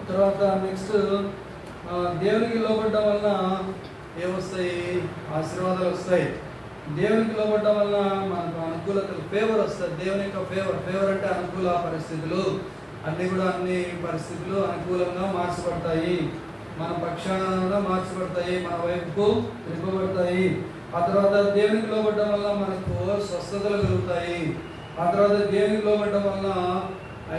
తర్వాత నెక్స్ట్ దేవునికి లోబడడం వలన ఏమొస్తాయి? ఆశీర్వాదాలు వస్తాయి. దేవునికి లోబడడం వల్ల మనకు అనుకూలతలు, ఫేవర్ వస్తుంది. దేవుని యొక్క ఫేవర్ అంటే అనుకూల పరిస్థితులు, అన్నీ కూడా అన్ని పరిస్థితులు అనుకూలంగా మార్చబడతాయి, మన పక్షాన మార్చబడతాయి, మన వైపుకు తిరగబడతాయి. ఆ తర్వాత దేవునికి లోబడడం వల్ల మనకు స్వస్థతలు కలుగుతాయి. ఆ తర్వాత దేవునికి లోబడడం వల్ల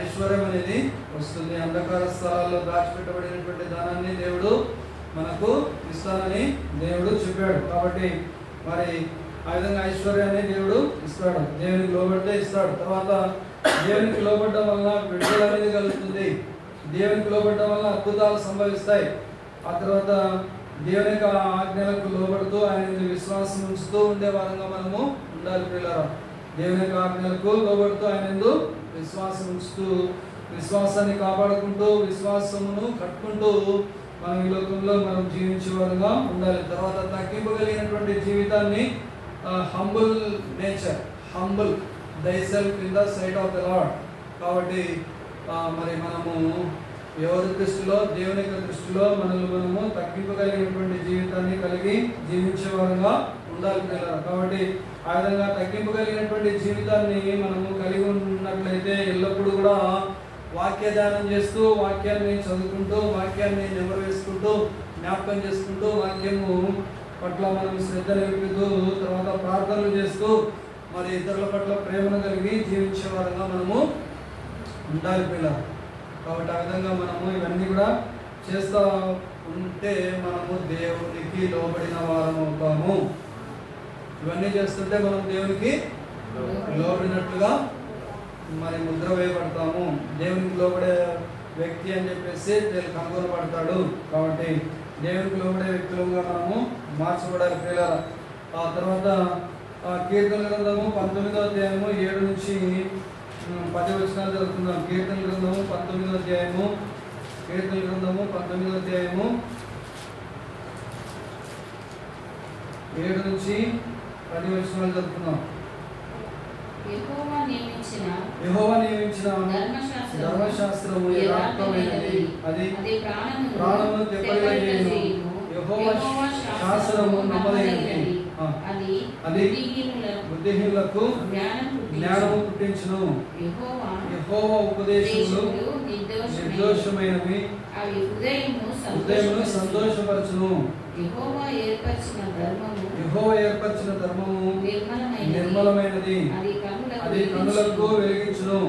ఐశ్వర్యం అనేది వస్తుంది. అంధకార స్థలాల్లో దాచిపెట్టబడినటువంటి ధనాన్ని దేవుడు మనకు ఇస్తానని దేవుడు చెప్పాడు. కాబట్టి మరి ఆ విధంగా ఐశ్వర్యాన్ని దేవుడు ఇస్తాడు, దేవునికి లోబడితే ఇస్తాడు. తర్వాత దేవునికి లోబడడం వల్ల విడుదల అనేది కలుగుతుంది. దేవునికి లోబడడం వల్ల అద్భుతాలు సంభవిస్తాయి. ఆ తర్వాత దేవుని యొక్క ఆజ్ఞలకు లోబడుతూ ఆయన విశ్వాసం ఉంచుతూ ఉండే వారంగా మనము ఉండాలి పిల్లలు. దేవుని యొక్క ఆజ్ఞలకు లోబడుతూ ఆయన విశ్వాసం ఉంచుతూ, విశ్వాసాన్ని కాపాడుకుంటూ, విశ్వాసమును కట్టుకుంటూ మనం ఈ లోకంలో మనం జీవించే వారంగా ఉండాలి. తర్వాత తగ్గింపగలిగినటువంటి జీవితాన్ని, humble nature, humble thyself in the sight of the Lord. కాబట్టి మరి మనము ఎవరి దృష్టిలో, దేవుని యొక్క దృష్టిలో మనము తగ్గింపగలిగినటువంటి జీవితాన్ని కలిగి జీవించే వారంగా ఉండాలి పిల్లలు. కాబట్టి ఆ విధంగా తగ్గింపగలిగినటువంటి జీవితాన్ని మనము కలిగి ఉన్నట్లయితే ఎల్లప్పుడూ కూడా వాక్య ధ్యానం చేస్తూ, వాక్యాన్ని చదువుకుంటూ, వాక్యాన్ని నెమరు వేసుకుంటూ, జ్ఞాపకం చేసుకుంటూ, వాక్యము పట్ల మనం శ్రద్ధ నిలుపుతూ, తర్వాత ప్రార్థనలు చేస్తూ, మరి ఇతరుల పట్ల ప్రేమను కలిగి జీవించే వారంగా మనము ఉండాలి పిల్లలు. కాబట్టి ఆ విధంగా మనము ఇవన్నీ కూడా చేస్తూ ఉంటే మనము దేవునికి లోబడిన వారం అవుతాము. ఇవన్నీ చేస్తుంటే మనం దేవునికి లోబడినట్లుగా మరి ముద్ర వేయబడతాము. దేవునికి లోబడే వ్యక్తి అని చెప్పేసి కనుగొనబడతాడు. కాబట్టి దేవునికి లోబడే వ్యక్తులుగా మనము మార్చబడాలి పిల్లల. ఆ తర్వాత కీర్తన గ్రంథము 19వ అధ్యాయము 7 నుంచి 10 వచనాలు చదువుకుందాం. కీర్తన గ్రంథము 19వ అధ్యాయము 7 నుంచి 10 వచనాలు చదువుకుందాం. యెహోవా నియమించిన ధర్మశాస్త్రము యథార్థమైనది, అది ప్రాణమును తెప్పరిల్లజేయును. యెహోవా శాస్త్రము నమ్మదగినది, అది బుద్ధిహీనులకు జ్ఞానము పుట్టించును. యెహోవా ఉపదేశములు నిర్దోషమైనవి, హృదయమును సంతోషపరచును. యెహోవా ఏర్పరిచిన ధర్మము నిర్మలమైనది, అది కన్నులకు వెలిగించును.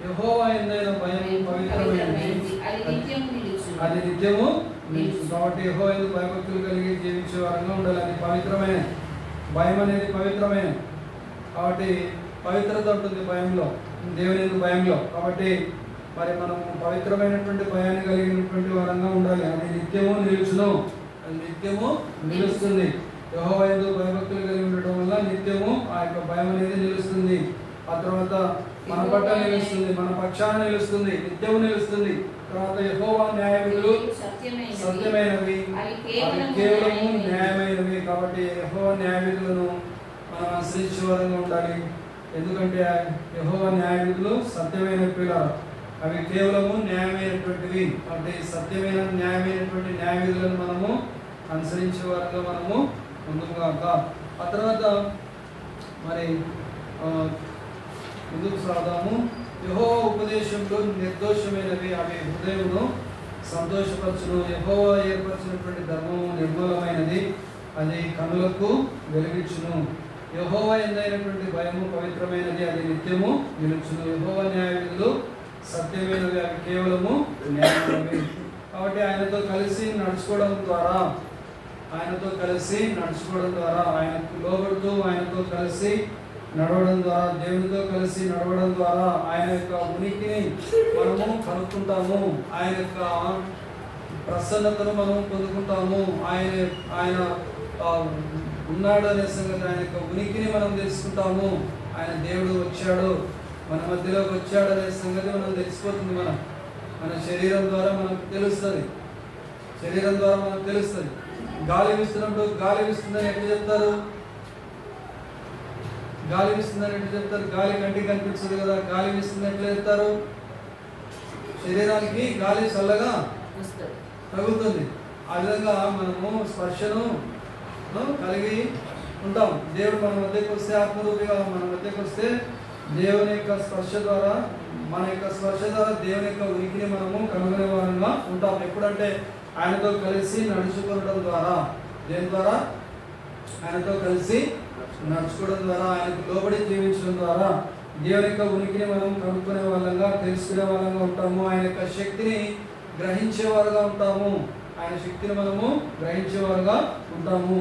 యెహోవా యందైన భయం పవిత్రమైనది, అది నిత్యము నిలుచును. కాబట్టి యెహోవా యందు భయభక్తులు కలిగి జీవించే వారంగా ఉండాలి. అది పవిత్రమైనది. భయం అనేది పవిత్రమైనది. కాబట్టి పవిత్రత ఉంటుంది భయంలో, దేవుని యందు భయంలో. కాబట్టి మరి మనము పవిత్రమైనటువంటి భయాన్ని కలిగినటువంటి వారంగా ఉండాలి. అది నిత్యము నిలుచును, అది నిత్యము నిలుస్తుంది. యెహోవా యందు భయభక్తులు కలిగి ఉండటం వల్ల నిత్యము ఆ యొక్క భయం అనేది నిలుస్తుంది. ఆ తర్వాత మన పట్ల నిలుస్తుంది, మన పక్షాన నిలుస్తుంది, నిత్యము నిలుస్తుంది. తర్వాత యెహోవా న్యాయవిధులు సత్యమైనవి, అవి కేవలము న్యాయమైనవి. కాబట్టి యెహోవా న్యాయవిధులను మనం అనుసరించే వారంగా ఉండాలి. ఎందుకంటే యెహోవా న్యాయవిధులు సత్యమైనవి పిల్లలు, అవి కేవలము న్యాయమైనటువంటివి. అంటే సత్యమైన న్యాయమైనటువంటి న్యాయవిధులను మనము అనుసరించే వారంగా మనము ముందుగాక. ఆ తర్వాత మరి ముందుకు సాగుదాము. యెహోవా ఉపదేశంలో నిర్దోషమైనవి, అవి హృదయమును సంతోషపరచును. యెహోవా ఏర్పరిచినటువంటి ధర్మము నిర్మలమైనది, అది కన్నులకు వెలిగించును. యెహోవా యందైనటువంటి భయము పవిత్రమైనది, అది నిత్యము నిలుచును. యెహోవా న్యాయవిధులు సత్యమైనవి, అవి కేవలము న్యాయమైనవి. కాబట్టి ఆయనతో కలిసి నడుచుకోవడం ద్వారా, ఆయనకు లోబడుతూ ఆయనతో కలిసి నడవడం ద్వారా, దేవునితో కలిసి నడవడం ద్వారా ఆయన యొక్క ఉనికిని మనము కనుక్కుంటాము. ఆయన యొక్క ప్రసన్నతను మనం పొందుకుంటాము. ఆయన ఉన్నాడు అనే సంగతి, ఆయన యొక్క ఉనికిని మనం తెలుసుకుంటాము. ఆయన దేవుడు వచ్చాడు, మన మధ్యలోకి వచ్చాడు అనే సంగతి మనం తెలిసిపోతుంది. మన శరీరం ద్వారా మనకు తెలుస్తుంది. శరీరం ద్వారా మనకు తెలుస్తుంది. గాలి వీస్తున్నప్పుడు గాలి వీస్తుందని ఎట్లా చెప్తారు? గాలి వీస్తుందని ఎట్లా చెప్తారు? గాలి కంటికి కనిపిస్తుంది కదా, గాలి వీస్తుందని ఎట్లా చెప్తారు? శరీరానికి గాలి చల్లగా తగులుతుంది. ఆ విధంగా మనము స్పర్శను కలిగి ఉంటాం. దేవుడు మన మధ్యకు వస్తే, ఆత్మరూపిగా మన మధ్యకు వస్తే దేవుని యొక్క స్పర్శ ద్వారా, మన యొక్క స్పర్శ ద్వారా దేవుని యొక్క ఉనికిని మనము కనుగొనే వారంగా ఉంటాం. ఎప్పుడంటే ఆయనతో కలిసి నడుచుకోవడం ద్వారా, దేని ద్వారా? ఆయనతో కలిసి నడుచుకోవడం ద్వారా, ఆయనకు లోబడి జీవించడం ద్వారా దేవుని యొక్క ఉనికిని మనం కనుక్కునే వాళ్ళంగా, తెలుసుకునే వాళ్ళంగా ఉంటాము. ఆయన యొక్క శక్తిని గ్రహించేవారుగా ఉంటాము. ఆయన శక్తిని మనము గ్రహించేవారుగా ఉంటాము.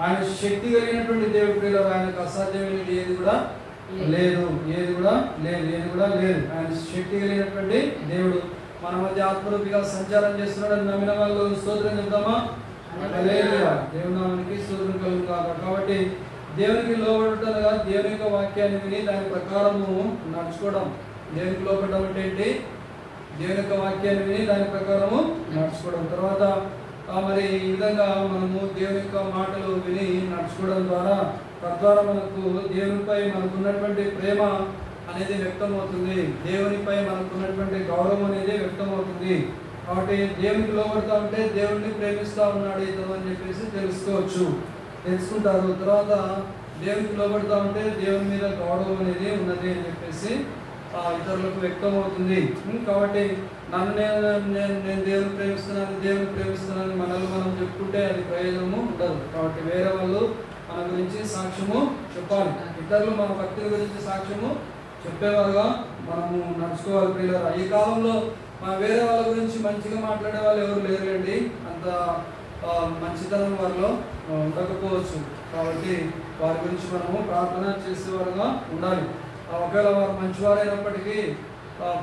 ఆయన శక్తి కలిగినటువంటి దేవుడి ప్రియులు, ఆయనకు అసాధ్యమైనది ఏది కూడా లేదు, ఏది కూడా లేదు, ఏది కూడా లేదు. ఆయన శక్తి కలిగినటువంటి దేవుడు మన మధ్య ఆత్మరూపిగా సంచారం చేస్తున్నాడు. నమ్మిన వాళ్ళు స్తోత్రం చెప్తామా? హల్లెలూయా. దేవుని నామానికి స్తోత్రం కలుగును గాక. కాబట్టి దేవునికి లోబడటంగా దేవుని యొక్క వాక్యాన్ని విని దాని ప్రకారము నడుచుకోవడం. దేవునికి లోబడటం అంటే ఏంటి? దేవుని యొక్క వాక్యాన్ని విని దాని ప్రకారము నడుచుకోవడం. తర్వాత మరి ఈ విధంగా మనము దేవుని యొక్క మాటలు విని నడుచుకోవడం ద్వారా, తద్వారా మనకు దేవునిపై మనకున్నటువంటి ప్రేమ అనేది వ్యక్తమవుతుంది. దేవునిపై మనకున్నటువంటి గౌరవం అనేది వ్యక్తమవుతుంది. కాబట్టి దేవునికి లోబడతా ఉంటే దేవుడిని ప్రేమిస్తూ ఉన్నాడు ఇతను అని చెప్పేసి తెలుసుకుంటారు. తర్వాత దేవునికి లోబడతా ఉంటే దేవుని మీద గౌరవం అనేది ఉన్నది అని చెప్పేసి ఇతరులకు వ్యక్తం అవుతుంది. కాబట్టి నన్ను నేను దేవుని ప్రేమిస్తున్నాను మనల్ని మనం చెప్పుకుంటే అది ప్రయోజనము ఉండదు. కాబట్టి వేరే వాళ్ళు మన గురించి సాక్ష్యము చెప్పాలి. ఇతరులు మన భక్తుల గురించి సాక్ష్యము చెప్పేవారుగా మనము నడుచుకోవాలి. ప్రియులారా, ఈ కాలంలో వేరే వాళ్ళ గురించి మంచిగా మాట్లాడే వాళ్ళు ఎవరు లేరులేండి. అంత మంచితనం వారిలో ఉండకపోవచ్చు. కాబట్టి వారి గురించి మనము ప్రార్థన చేసేవారుగా ఉండాలి. ఒకవేళ వారు మంచివారైనప్పటికీ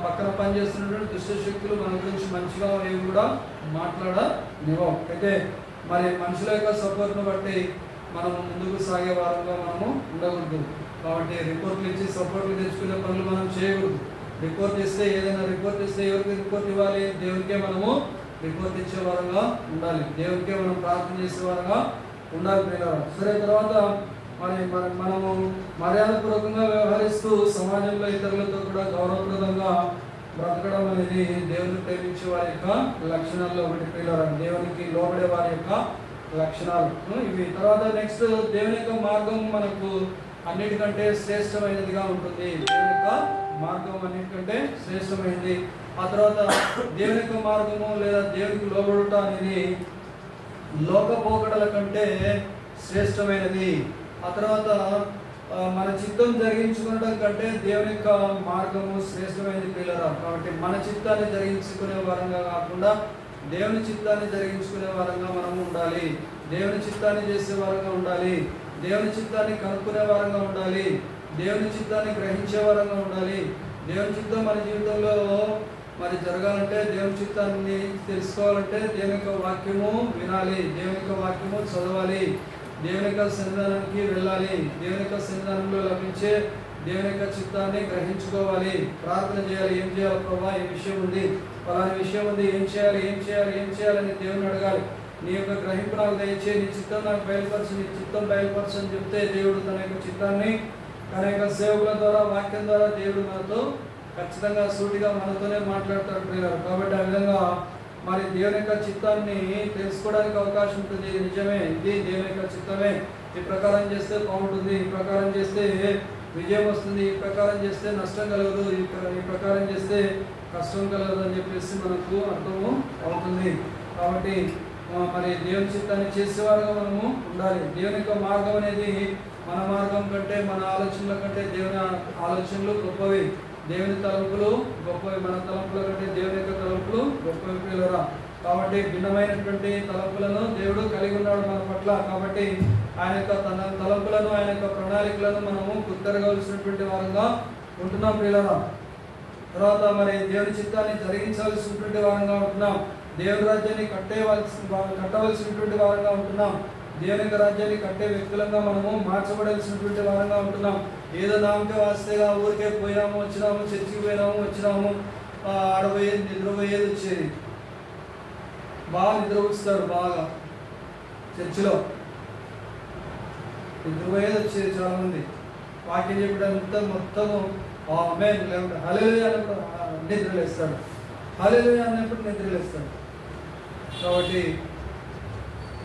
పక్కన పనిచేస్తున్నటువంటి దుష్ట శక్తులు మన గురించి మంచిగా ఏవి కూడా మాట్లాడనివ్వవు. అయితే మరి మనుషుల యొక్క సపోర్ట్ను బట్టి మనము ముందుకు సాగే వారంగా మనము ఉండకూడదు. కాబట్టి రిపోర్ట్లు ఇచ్చి సపోర్ట్లు తెచ్చుకునే పనులు మనం చేయకూడదు. ఏదైనా రిపోర్ట్ ఇస్తే ఎవరికి రిపోర్ట్ ఇవ్వాలి? దేవునికే మనము రిపోర్ట్ ఇచ్చే వారంగా ఉండాలి. దేవునికే మనం ప్రార్థన చేసే వారంగా ఉండాలి. ప్రియులారా, సరే, తర్వాత మనము మర్యాదపూర్వకంగా వ్యవహరిస్తూ సమాజంలో ఇతరులతో కూడా గౌరవప్రదంగా బ్రతకడం అనేది దేవుని ప్రేమించే వారి యొక్క లక్షణాల్లో ఒకటి. ప్రియులారా, దేవునికి లోబడే వారి యొక్క లక్షణాలు ఇవి. తర్వాత నెక్స్ట్, దేవుని యొక్క మార్గం మనకు అన్నిటికంటే శ్రేష్టమైనదిగా ఉంటుంది. దేవుని యొక్క మార్గం అన్నిటికంటే శ్రేష్టమైనది. ఆ తర్వాత దేవుని యొక్క మార్గము లేదా దేవునికి లోబడుట అనేది లోకపోకడల కంటే శ్రేష్టమైనది. ఆ తర్వాత మన చిత్తం జరిగించుకోవడం కంటే దేవుని యొక్క మార్గము శ్రేష్టమైనది. ప్రియులారా, కాబట్టి మన చిత్తాన్ని జరిగించుకునే వారంగా కాకుండా దేవుని చిత్తాన్ని జరిగించుకునే వారంగా మనము ఉండాలి. దేవుని చిత్తాన్ని చేసే వారంగా ఉండాలి. దేవుని చిత్తాన్ని కనుక్కునే వారంగా ఉండాలి. దేవుని చిత్తాన్ని గ్రహించే వారంగా ఉండాలి. దేవుని చిత్తం మన జీవితంలో మరి జరగాలంటే, దేవుని చిత్తాన్ని తెలుసుకోవాలంటే దేవుని యొక్క వాక్యము వినాలి, దేవుని యొక్క వాక్యము చదవాలి, దేవుని యొక్క సన్నిధానానికి వెళ్ళాలి, దేవుని యొక్క సన్నిధానంలో లభించే దేవుని యొక్క చిత్తాన్ని గ్రహించుకోవాలి, ప్రార్థన చేయాలి. ఏం చేయాలి ప్రభా, ఈ విషయం ఉంది, ఫలాని విషయం ఉంది, ఏం చేయాలని దేవుని అడగాలి. నీ యొక్క గ్రహింపు నాకు దయచేయి, నీ చిత్తం నాకు బయలుపరచు, నీ చిత్తం బయలుపరచు అని చెప్తే దేవుడు తన యొక్క చిత్తాన్ని తన యొక్క సేవకుల ద్వారా, వాక్యం ద్వారా దేవుడు మనతో ఖచ్చితంగా సూటిగా మనతోనే మాట్లాడతాడు ప్రియులారా. కాబట్టి ఆ విధంగా మరి దేవుని యొక్క చిత్తాన్ని తెలుసుకోవడానికి అవకాశం ఉంటుంది. ఇది నిజమే, ఇది దేవుని యొక్క చిత్తమే, ఈ ప్రకారం చేస్తే బాగుంటుంది, ఈ ప్రకారం చేస్తే విజయం వస్తుంది, ఈ ప్రకారం చేస్తే నష్టం కలగదు, ఈ ప్రకారం చేస్తే కష్టం కలగదు అని చెప్పేసి మనకు అర్థము అవుతుంది. కాబట్టి మరి దేవుని చిత్తాన్ని చేసేవారుగా మనము ఉండాలి. దేవుని యొక్క మార్గం అనేది మన మార్గం కంటే, మన ఆలోచనల కంటే దేవుని ఆలోచనలు గొప్పవి, దేవుని తలంపులు గొప్పవి, మన తలంపుల కంటే దేవుని యొక్క తలంపులు గొప్పవి ప్రియులారా. కాబట్టి భిన్నమైనటువంటి తలంపులను దేవుడు కలిగి ఉన్నాడు మన పట్ల. కాబట్టి ఆయన యొక్క తన తలంపులను, ఆయన యొక్క ప్రణాళికలను మనము గుర్తెరగవలసినటువంటి వారంగా ఉంటున్నాం ప్రియులారా. తర్వాత మరి దేవుని చిత్తాన్ని జరిగించవలసినటువంటి వారంగా ఉంటున్నాం. దేవుని రాజ్యాన్ని కట్టవలసినటువంటి వారంగా ఉంటున్నాం. దేవుని యొక్క రాజ్యాన్ని కట్టే వ్యక్తులంగా మనము మార్చబడాల్సినటువంటి వారంగా ఉంటున్నాం. ఏదో నామకే వాస్తేగా ఊరికే పోయినాము వచ్చినాము, చర్చికి పోయినాము వచ్చినాము, ఆడపోయేది నిద్రపోయేది వచ్చేది. బాగా నిద్రపోస్తాడు, బాగా చర్చిలో నిద్రపోయేది వచ్చేది. చాలామంది వాక్యం చెప్పడంతా మొత్తము ఆమేన్ లేకుంటే హల్లెలూయా అన్నప్పుడు నిద్రలేస్తాడు, హల్లెలూయా అన్నప్పుడు నిద్రలేస్తాడు. కాబట్టి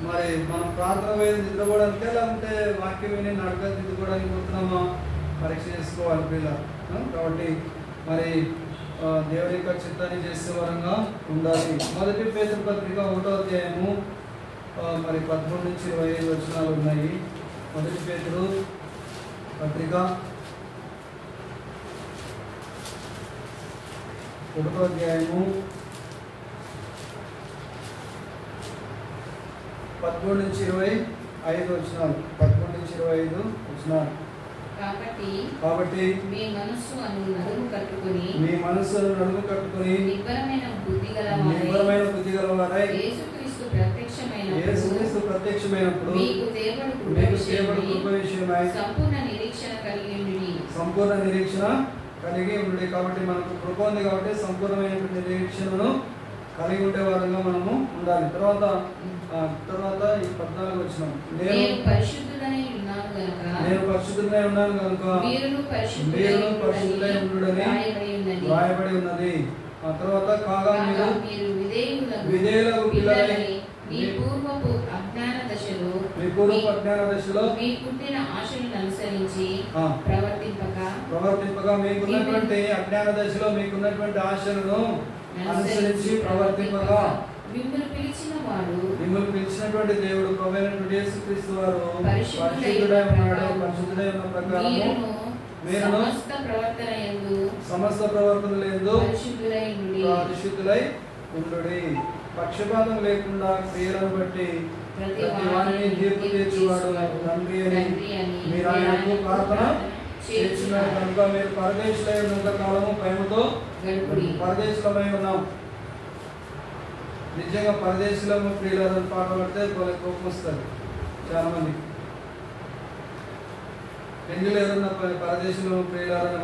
మరి మనం ప్రార్థన పోయేది నిద్రపోవడానికే, లేకుంటే వాక్యం విని నడక దిద్దుకోవడానికి పోతున్నామా పరీక్ష చేసుకోవాలి పిల్లలు. కాబట్టి మరి దేవుని యొక్క చిత్తాన్ని చేసే వరంగా ఉండాలి. మొదటి పేతురు పత్రిక 1వ అధ్యాయము మరి 13 నుంచి 25 వచనాలు ఉన్నాయి. మొదటి పేతురు పత్రిక 1వ అధ్యాయము 13 నుంచి 25 వచనాలు. 13 నుంచి 25 వచనాలు. కాబట్టి మీ మనస్సును నడుము కట్టుకొని నిబ్బరమైన బుద్ధి గలవారై యేసుక్రీస్తు ప్రత్యక్షమైనప్పుడు మీకు దేవుడు కృప విషయమై సంపూర్ణ నిరీక్షణ కలిగి ఉండి. కాబట్టి మనకు కృప ఉంది కాబట్టి సంపూర్ణమైనటువంటి నిరీక్షణను కలిగి ఉండే వారంగా మనము ఉండాలి. తర్వాత ఈ 14 వచనం, నేను పరిశుద్ధుడై ఉన్నాను కనుక మీరును పరిశుద్ధులై ఉండుడని రాయబడి ఉన్నది. ఆ తర్వాత కాగా మీరు విధేయులకు పిల్లలై మీ పూర్వపు అజ్ఞాన దశలో మీ పుట్టిన ఆశలను అనుసరించి ప్రవర్తింపగా మీకున్నటువంటి అజ్ఞాన దశలో మీకున్నటువంటి ఆశలను అనుసరించి ప్రవర్తింపగా మిమ్మల్ని పిలిచినటువంటి దేవుడు ప్రభువైనటువంటి యేసుక్రీస్తు వారు పరిశుద్ధుడై ఉన్నాడు. పరిశుద్ధుడై ఉన్న ప్రకారము మీరు సమస్త ప్రవర్తనలందు పరిశుద్ధులై ఉండుడి. పక్షపాతం లేకుండా క్రియలను బట్టి ప్రతి వారిని తీర్పు తీర్చువాడు తండ్రి అని మీరు ఆయనకు ప్రార్థన చేస్తున్నారు కనుక మీరు పరదేశులై ఉన్నంత కాలము భయముతో పరదేశులమై ఉన్నాం. నిజంగా పరదేశులము ప్రియులని పాట పడితే వాళ్ళకి కోపం వస్తుంది. చాలా మంది పెళ్ళిళ్ళు ఎవరన్నా పరదేశంలో ప్రియులని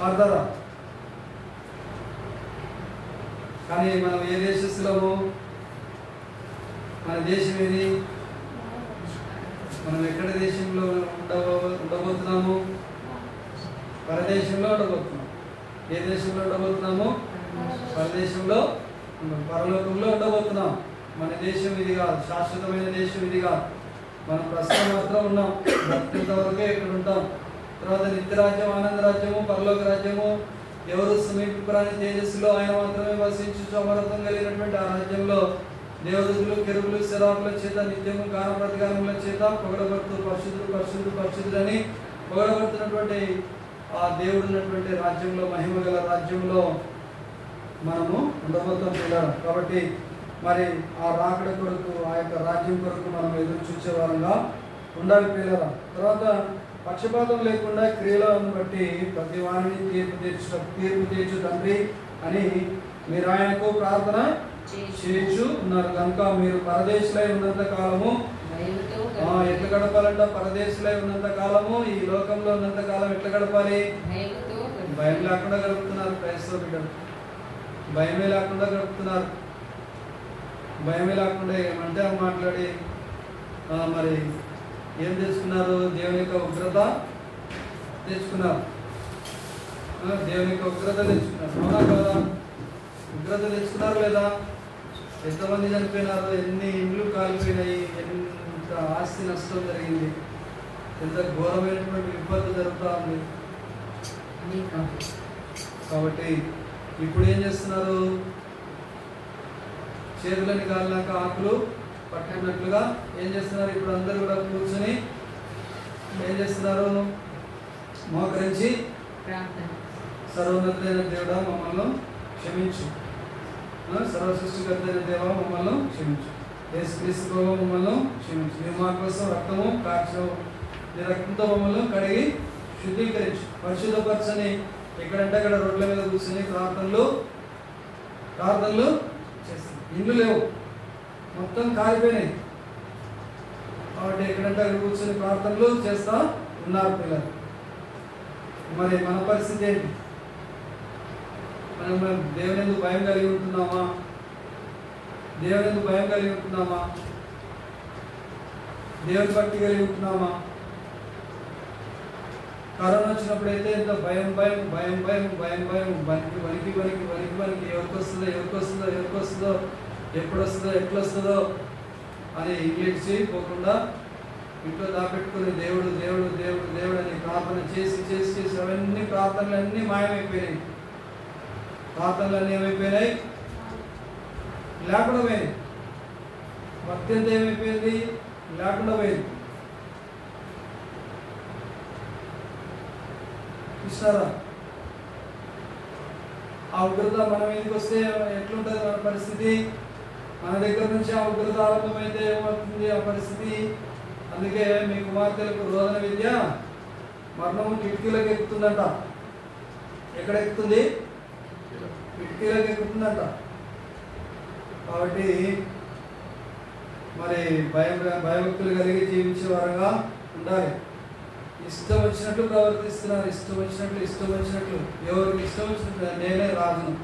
పాడతారా? కానీ మనం ఏ దేశస్తులము? మన దేశం ఏది? మనం ఎక్కడ దేశంలో ఉండబోతున్నాము? పరదేశంలో ఉండబోతున్నాం. ఏ దేశంలో ఉండబోతున్నాము? పరదేశంలో, పరలోకంలో ఉండబోతున్నాం. మన దేశం ఇది కాదు, శాశ్వతమైన దేశం ఇది కాదు. మనం ప్రస్తుతం మాత్రం ఉన్నాం, బ్రతికేంత వరకే ఇక్కడ ఉంటాం. తర్వాత నిత్యరాజ్యం, ఆనంద రాజ్యము, పరలోక రాజ్యము, ఎవరు సమీపరాని తేజస్సులో ఆయన మాత్రమే వసించు అమరత్వం కలిగినటువంటి ఆ రాజ్యంలో దేవదూతలు, కెరూబులు, సెరాఫుల చేత నిత్యము గాన ప్రతిగానముల చేత పొగడబడుతూ పరిశుద్ధుడని పొగడబడుతున్నటువంటి ఆ దేవుడు ఉన్నటువంటి రాజ్యంలో, మహిమ గల రాజ్యంలో మనము ఉండబోతాం పిల్లలు. కాబట్టి మరి ఆ రాకడ కొరకు, ఆ యొక్క రాజ్యం కొరకు మనం ఎదురు చూసే వారంగా ఉండాలి పిల్లల. తర్వాత పక్షపాతం లేకుండా క్రియలను బట్టి ప్రతి వారిని తీర్పు తీర్చు తండ్రి అని మీరు ఆయనకు ప్రార్థన చేయొచ్చు ఉన్నారు కనుక మీరు పరదేశులై ఉన్నంత కాలము ఎట్లా గడపాలంట? పరదేశులై ఉన్నంత కాలము, ఈ లోకంలో ఉన్నంత కాలం ఎట్లా గడపాలి? భయం లేకుండా గడుపుతున్నారు క్రైస్తవ బిడ్డలు. భయమే లేకుండా గడుపుతున్నారు. భయమే లేకుండా ఏమంటే మాట్లాడి మరి ఏం తెచ్చుకున్నారు? దేవుని యొక్క ఉగ్రత తెచ్చుకున్నారు. దేవుని యొక్క ఉగ్రత తెచ్చుకున్నారు. అవునా కదా? ఉగ్రత తెచ్చుకున్నారు లేదా? ఎంతమంది చనిపోయినారు? ఎన్ని ఇండ్లు కాలిపోయినాయి? ఎంత ఆస్తి నష్టం జరిగింది? ఎంత ఘోరమైనటువంటి విపత్తు జరుగుతూ ఉంది. కాబట్టి ఇప్పుడు ఏం చేస్తున్నారు? చేతులని కాలినాక ఆకులు పట్టుకున్నట్లుగా ఏం చేస్తున్నారు? ఇప్పుడు అందరూ కూడా కూర్చొని ఏం చేస్తున్నారు? మోకరించి సర్వోన్నతుడైన దేవుడా మమ్మల్ని క్షమించు, సర్వసృష్టికర్తైన దేవా మమ్మల్ని క్షమించు, యేసుక్రీస్తు ప్రభువా మమ్మల్ని క్షమించు, నీ మా కోసం రక్తము కార్చు, నీ రక్తంతో మమ్మల్ని కడిగి శుద్ధీకరించు, పరిశుద్ధపరచని ఎక్కడంటే అక్కడ రోడ్ల మీద కూర్చొని ప్రార్థనలు చేస్తాం. ఇండ్లు లేవు, మొత్తం కాలిపోయినాయి. కాబట్టి ఎక్కడంటే అక్కడ కూర్చొని ప్రార్థనలు చేస్తా ఉన్నారు పిల్లలు. మరి మన పరిస్థితి ఏంటి? మనం దేవుని ఎందుకు భయం కలిగి ఉంటున్నామా? దేవుని ఎందుకు భయం కలిగి ఉంటున్నామా? దేవుని భక్తి కలిగి ఉంటున్నామా? కరోనా వచ్చినప్పుడైతే ఎంత భయం భయం భయం భయం భయం భయం వనికి వనికి వనికి వనికి వనికి ఎవరికి వస్తుందో ఎవరికి వస్తుందో ఎవరికి వస్తుందో ఎప్పుడు వస్తుందో ఎట్లా వస్తుందో అని ఇంగ్లీష్ చేయకపోకుండా ఇంట్లో దాపెట్టుకుని దేవుడు దేవుడు దేవుడు దేవుడు అని ప్రార్థన చేసి చేసి చేసి అవన్నీ ప్రార్థనలన్నీ మాయమైపోయినాయి. ప్రార్థనలన్నీ ఏమైపోయినాయి? లేకుండా పోయింది. భక్తి అంతా ఏమైపోయింది? లేకుండా పోయింది. ఇస్తారా? ఆ ఉగ్రత మన మీదకి వస్తే ఎట్లుంటుంది మన పరిస్థితి? మన దగ్గర నుంచి ఆ ఉగ్రత ఆరంభమైతే ఏమవుతుంది ఆ పరిస్థితి? అందుకే మీ కుమార్తెలకు రోదన విద్య మరణము కిటికీలకు ఎక్కుతుందంట. ఎక్కడ ఎక్కుతుంది? కిటికీలకు ఎక్కుతుందంట. కాబట్టి మరి భయభక్తులు కలిగి జీవించే వారంగా ఉండాలి. ఇష్టం వచ్చినట్లు ప్రవర్తిస్తున్నారు, ఇష్టం వచ్చినట్లు ఎవరికి ఇష్టం వచ్చినట్లు నేనే రాజును,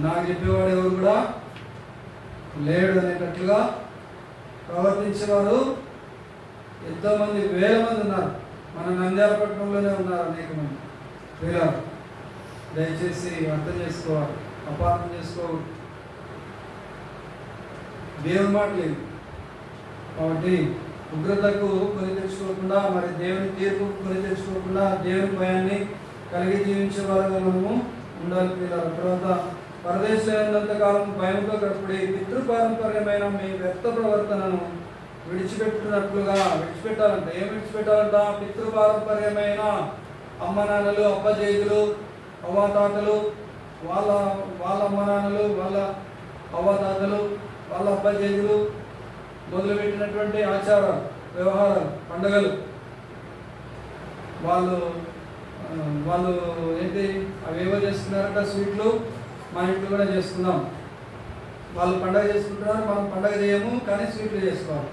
నాకు చెప్పేవాడు ఎవరు కూడా లేడు అనేటట్లుగా ప్రవర్తించేవారు ఎంతోమంది, వేల మంది ఉన్నారు. మన నంద్యాలపట్నంలోనే ఉన్నారు అనేక మంది. వేల. దయచేసి అర్థం చేసుకోవాలి, అపార్థం చేసుకోవాలి. దేవుని మాట లేదు కాబట్టి ఉగ్రతకు కొని తెచ్చుకోకుండా, మరి దేవుని తీర్పు కొని తెచ్చుకోకుండా దేవుని భయాన్ని కలిగి జీవించే వారుగా మనము ఉండాలి పిల్లలు. తర్వాత పరదేశంలో ఉన్నంత కాలం భయంతో గడిపడి పితృపారంపర్యమైన మీ వ్యక్త ప్రవర్తనను విడిచిపెట్టాలంట. ఏం విడిచిపెట్టాలంట? పితృపారంపర్యమైన అమ్మ నాన్నలు, అబ్బజేజులు, అవ్వాతాతలు, వాళ్ళ అమ్మ నాన్నలు, వాళ్ళ అవ్వాతాతలు, వాళ్ళ అబ్బజేజులు మొదలుపెట్టినటువంటి ఆచారాలు, వ్యవహారాలు, పండుగలు, వాళ్ళు ఏంటి అవేవో చేసుకున్నారంట. స్వీట్లు మా ఇంట్లో కూడా చేసుకుందాం. వాళ్ళు పండగ చేసుకుంటున్నారు, మనం పండగ చేయము, కానీ స్వీట్లు చేసుకోవాలి.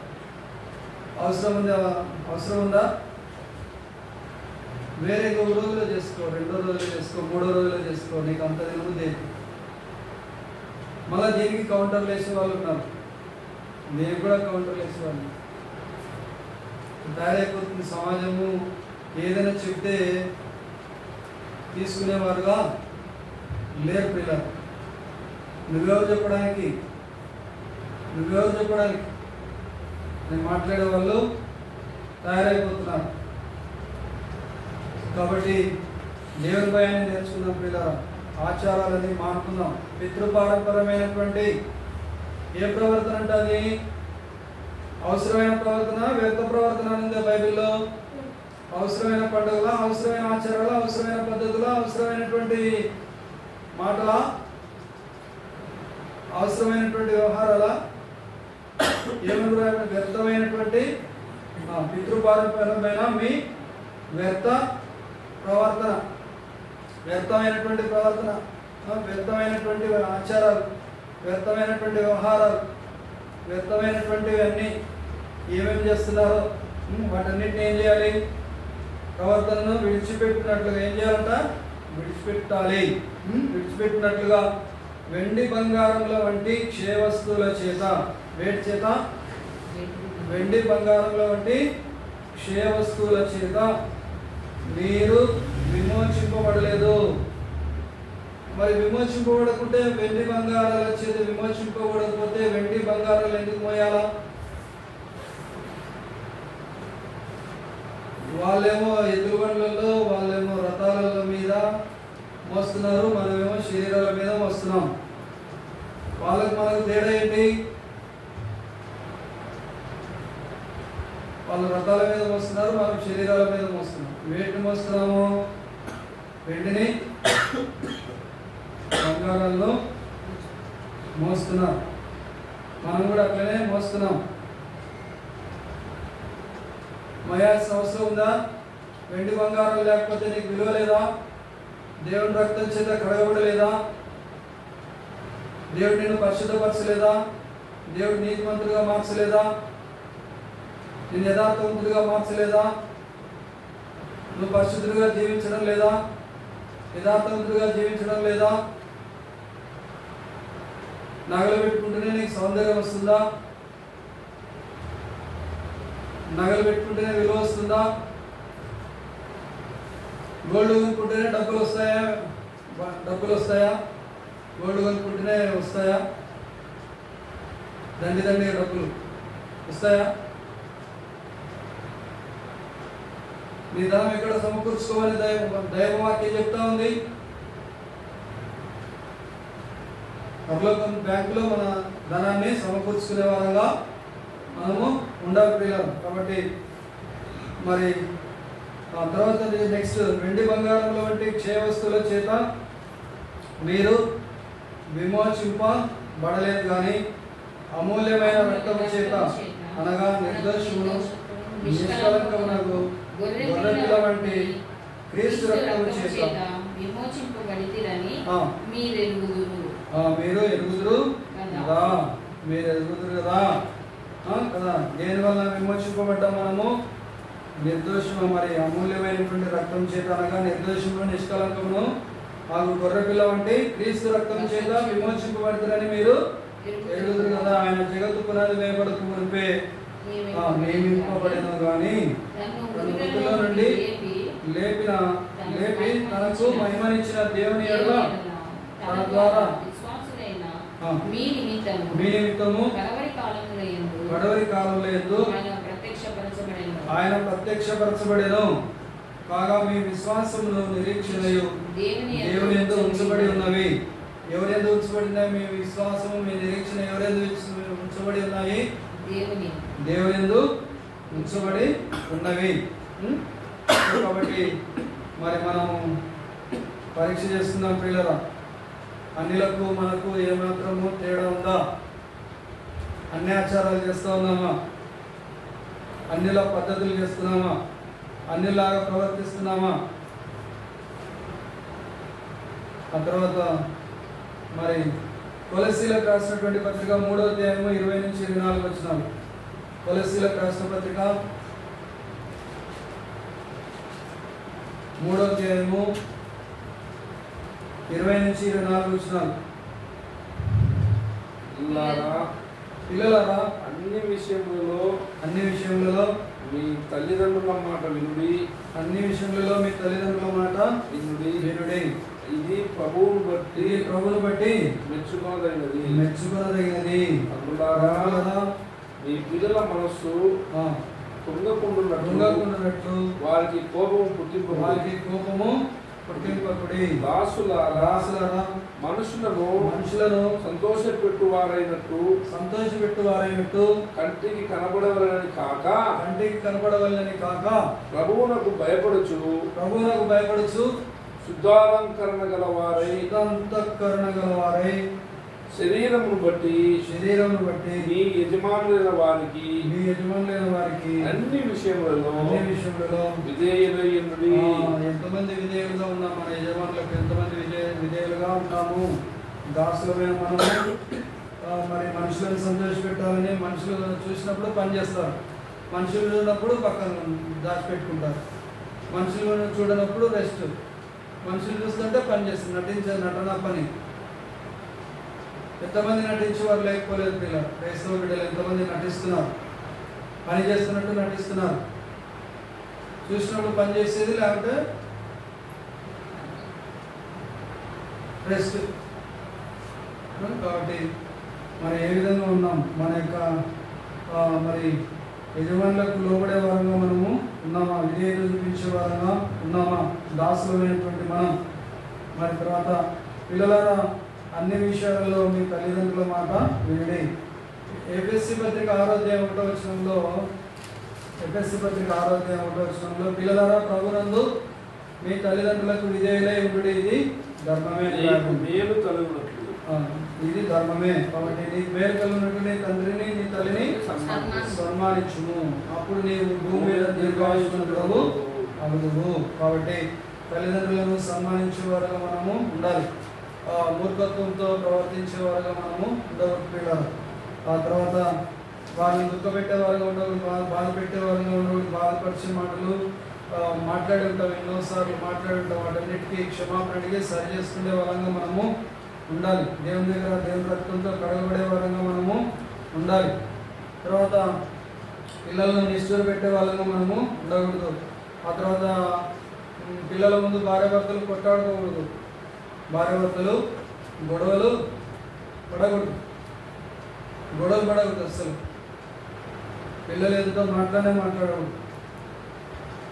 అవసరం ఉందా? వేరే 1 రోజులో చేసుకో, 2 రోజులు చేసుకో, 3 రోజులు చేసుకో, నీకు అంత తెలుగు దేని. మళ్ళీ దీనికి కౌంటర్లు వేసే వాళ్ళు ఉన్నారు. నేను కూడా కౌంటర్లు వేసేవాడిని. తయారైపోతుంది సమాజము. ఏదైనా చెప్తే తీసుకునేవారుగా లేరు పిల్లలు. నువ్వెవరు చెప్పడానికి నేను మాట్లాడే వాళ్ళు తయారైపోతున్నారు. కాబట్టి దేవుని భయాన్ని నేర్చుకున్నాం పిల్లలు. ఆచారాలని మానుకుందాం. పితృపారంపరమైనటువంటి ఏ ప్రవర్తన అంటే అది అవసరమైన ప్రవర్తన, వ్యర్థ ప్రవర్తన ఉందా బైబిల్లో? అవసరమైన పండుగల, అవసరమైన ఆచారాల, అవసరమైన పద్ధతుల, అవసరమైనటువంటి మాటల, అవసరమైనటువంటి వ్యవహారాల, ఏమన్నా వ్యర్థమైనటువంటి పితృపారంపరమైన మీ వ్యర్థ ప్రవర్తన, వ్యర్థమైనటువంటి ప్రవర్తన, వ్యర్థమైనటువంటి ఆచారాలు, వ్యర్థమైనటువంటి వ్యవహారాలు, వ్యర్థమైనటువంటివి అన్నీ ఏమేమి చేస్తున్నారో వాటన్నిటిని ఏం చేయాలి? ప్రవర్తనను విడిచిపెట్టినట్లుగా ఏం చేయాలంట? విడిచిపెట్టినట్లుగా వెండి బంగారముల వంటి క్షయ వస్తువుల చేత, వేటి చేత? వెండి బంగారముల వంటి క్షయ వస్తువుల చేత మీరు విమోచింపబడలేదు. మరి విమోచింపబడకుంటే, వెండి బంగారాల చేత విమోచింపబడకపోతే వెండి బంగారాలు ఎందుకు మోయాలా? వాళ్ళేమో ఎద్దుల బండ్లలో, వాళ్ళేమో రథాల మీద మోస్తున్నారు, మనమేమో శరీరాల మీద మోస్తున్నాం. వాళ్ళకి మనకు తేడా ఏంటి? వాళ్ళు రథాల మీద మోస్తున్నారు, మనం శరీరాల మీద మోస్తున్నాం. వేటిని మోస్తున్నాము? వెండిని, బంగారాలను మోస్తున్నాం. మనం కూడా అట్లనే మోస్తున్నాం. మోయాల్సిన అవసరం ఉందా? వెండి బంగారం లేకపోతే నీకు విలువ లేదా? దేవుని రక్తం చేత కడగబడలేదా? దేవుడు నిన్ను పరిశుద్ధపరచలేదా? దేవుడు నీతిమంతుడిగా మార్చలేదా? నేను యథార్థవంతుడిగా మార్చలేదా? నువ్వు పరిశుద్ధుడిగా జీవించడం లేదా? యథార్థవంతుడిగా జీవించడం లేదా? నగలు పెట్టుకుంటేనే నీకు సౌందర్యం వస్తుందా? నగలు పెట్టుకుంటేనే విలువ వస్తుందా? గోల్డ్ కొనుక్కుంటేనే డబ్బులు వస్తాయా? గోల్డ్ కొనుక్కుంటేనే వస్తాయా? దండిగా డబ్బులు వస్తాయా? నీ ధనం ఎక్కడ సమకూర్చుకోవాలని దైవవాక్యం చెప్తా ఉంది. పరలోకం బ్యాంకులో మన ధనాన్ని సమకూర్చుకునే వారంగా మనము ఉండాలి ప్రియులారా. కాబట్టి మరి ఆ తర్వాత నెక్స్ట్, వెండి బంగారంలో వంటి క్షయ వస్తువుల చేత మీరు విమోచింపబడలేదు కానీ అమూల్యమైన రక్తము చేత, అనగా నిర్దోషమును నిష్కలంకమునకు గొర్రెపిల్ల వంటి క్రీస్తు రక్తము చేత విమోచింపబడితిరని మీరు ఎరుగుదురు కదా. దేని వల్ల విమోచింపబడ్డా మనము? నిర్దోషము, మరి అమూల్యమైనటువంటి రక్తం చేత, అనగా నిర్దోషమును నిష్కలంకమును ఆ గొర్రెపిల్ల వంటి క్రీస్తు రక్తం చేత విమోచింపబడతారని మీరు ఎరుగుదురు కదా. ఆయన జగత్తు పునాది వేయబడక మునిపే నియమింపబడిన కానీ మృతుల నుండి లేపి తనకు మహిమనిచ్చిన దేవుని ఎడల తన ద్వారా మీ నిమిత్తము కడవరి కాలంలో యందు ఆయన ప్రత్యక్షపరచబడెను. కాగా మీ విశ్వాసమును నిరీక్షణయు దేవుని యందు ఉంచబడి ఉన్నవి. ఎవరి యందు ఉంచబడినాయి? మీ విశ్వాసము, మీ నిరీక్షణ ఎవరి యందు ఉంచబడి ఉన్నాయి? దేవుని యందు ఉంచబడి ఉన్నవి. కాబట్టి మరి మనము పరీక్ష చేస్తున్నాం పిల్లరా. అన్నిలకు మనకు ఏమాత్రము తేడా ఉందా? అన్ని ఆచారాలు చేస్తూ ఉన్నామా? అన్నిలా పద్ధతులు చేస్తున్నామా? అన్నిలాగా ప్రవర్తిస్తున్నామా? ఆ తర్వాత మరి కొలస్సీలకు రాసినటువంటి పత్రిక 3వ అధ్యాయము 20 నుంచి 24 వచనాలు. కొలస్సీలకు రాసిన పత్రిక 3వ అధ్యాయము 20 నుంచి 24 వచనాలు. పిల్లలారా, అన్ని విషయములలో మీ తల్లిదండ్రుల మాట వినుడి. వినుడి. ఇది ప్రభువును బట్టి మెచ్చుకొనదగినది. అందులారా మీ పిల్లల మనస్సు తుంగకుండునట్లు వారికి కోపము పుట్టింపకుడి. దాసులారా మనుషులను సంతోషపెట్టువారైనట్టు కంటికి కనబడవలని కాక ప్రభువునకు భయపడుచు శుద్ధాలంకరణ గలవారై శరీరమును బట్టి మీ యజమానులైన వారికి అన్ని విషయములలో విధేయులైయుండుడి. ఎంతమంది విధేయులుగా ఉన్నాం? మన యజమానులకు ఎంతమంది విధేయులుగా ఉంటాము? దాసులమైన మనము మరి మనుషులను సంతోషపెట్టాలని మనుషులు చూసినప్పుడు పని చేస్తారు. మనుషులు చూడనప్పుడు పక్కన దాచిపెట్టుకుంటారు. మనుషులు చూడనప్పుడు రెస్ట్. మనుషులు చూస్తుంటే పని చేస్తారు. నటన పని. ఎంతమంది నటించేవారు లేకపోలేదు పిల్లలు. క్రైస్తవ బిడ్డలు ఎంతమంది నటిస్తున్నారు? పని చేస్తున్నట్టు నటిస్తున్నారు. చూసినప్పుడు పని చేసేది, లేకపోతే రెస్ట్. కాబట్టి మరి ఏ విధంగా ఉన్నాం? మన యొక్క మరి యజమానులకు లోబడే వారంగా మనము ఉన్నామా? విధేయత చూపించే వారంగా ఉన్నామా? దాసులమైనటువంటి మనం. మరి తర్వాత పిల్లలారా, అన్ని విషయాలలో మీ తల్లిదండ్రుల మాట వినండి. ఎఫెసీ పత్రిక 6వ అధ్యాయం 1వ వచనంలో పిల్లలారా, ప్రభునందు మీ తల్లిదండ్రులకు విధేయులై ఉండుడి. ఇది ధర్మమే. ఇది ధర్మమే. కాబట్టి నీకు మేలు కలుగునట్లు నీ తండ్రిని నీ తల్లిని సన్మానించుము. అప్పుడు నీవు భూమి మీద దీర్ఘాయుష్మంతుడవు అగుదువు. కాబట్టి తల్లిదండ్రులను సన్మానించే వారుగా మనము ఉండాలి. మూర్ఖత్వంతో ప్రవర్తించే వారుగా మనము ఉండకూడదు. ఆ తర్వాత వారిని దుఃఖపెట్టే వారుగా ఉండకూడదు, బాధ పెట్టే వారుగా ఉండకూడదు, బాధపరిచే మాటలు మాట్లాడి ఉంటాం, ఎన్నోసార్లు మాట్లాడి ఉంటాం. వాటన్నిటికీ క్షమాపణ అడిగి సరి చేసుకునే వాళ్ళంగా మనము ఉండాలి. దేవుని దగ్గర దేవుని రక్తంతో కడగబడే వాళ్ళంగా మనము ఉండాలి. తర్వాత పిల్లలను నిష్ఠూర పెట్టే వాళ్ళంగా మనము ఉండకూడదు. ఆ తర్వాత పిల్లల ముందు భార్యాభర్తలు కొట్టాడుకోకూడదు, భార్యాభర్తలు గొడవలు పడకూడదు, అసలు పిల్లలు ఎదుటో మాట్లాడకూడదు.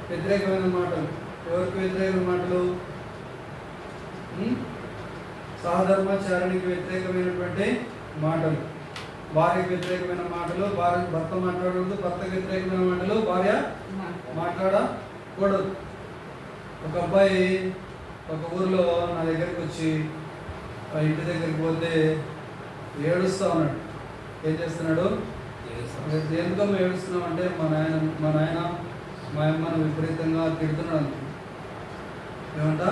వ్యతిరేకమైన మాటలు, ఎవరికి వ్యతిరేకమైన మాటలు? సహధర్మాచారానికి వ్యతిరేకమైనటువంటి మాటలు, భార్యకు వ్యతిరేకమైన మాటలు భర్త మాట్లాడకూడదు, భర్తకు వ్యతిరేకమైన మాటలు భార్య మాట్లాడకూడదు. ఒక అబ్బాయి ఒక ఊరిలో నా దగ్గరికి వచ్చి ఆ ఇంటి దగ్గరికి పోతే ఏడుస్తూ ఉన్నాడు. ఏం చేస్తున్నాడు? ఎందుకమ్మా ఏడుస్తున్నాం అంటే మా నాయన మా అమ్మను విపరీతంగా తిడుతున్నాడు. ఏమంట?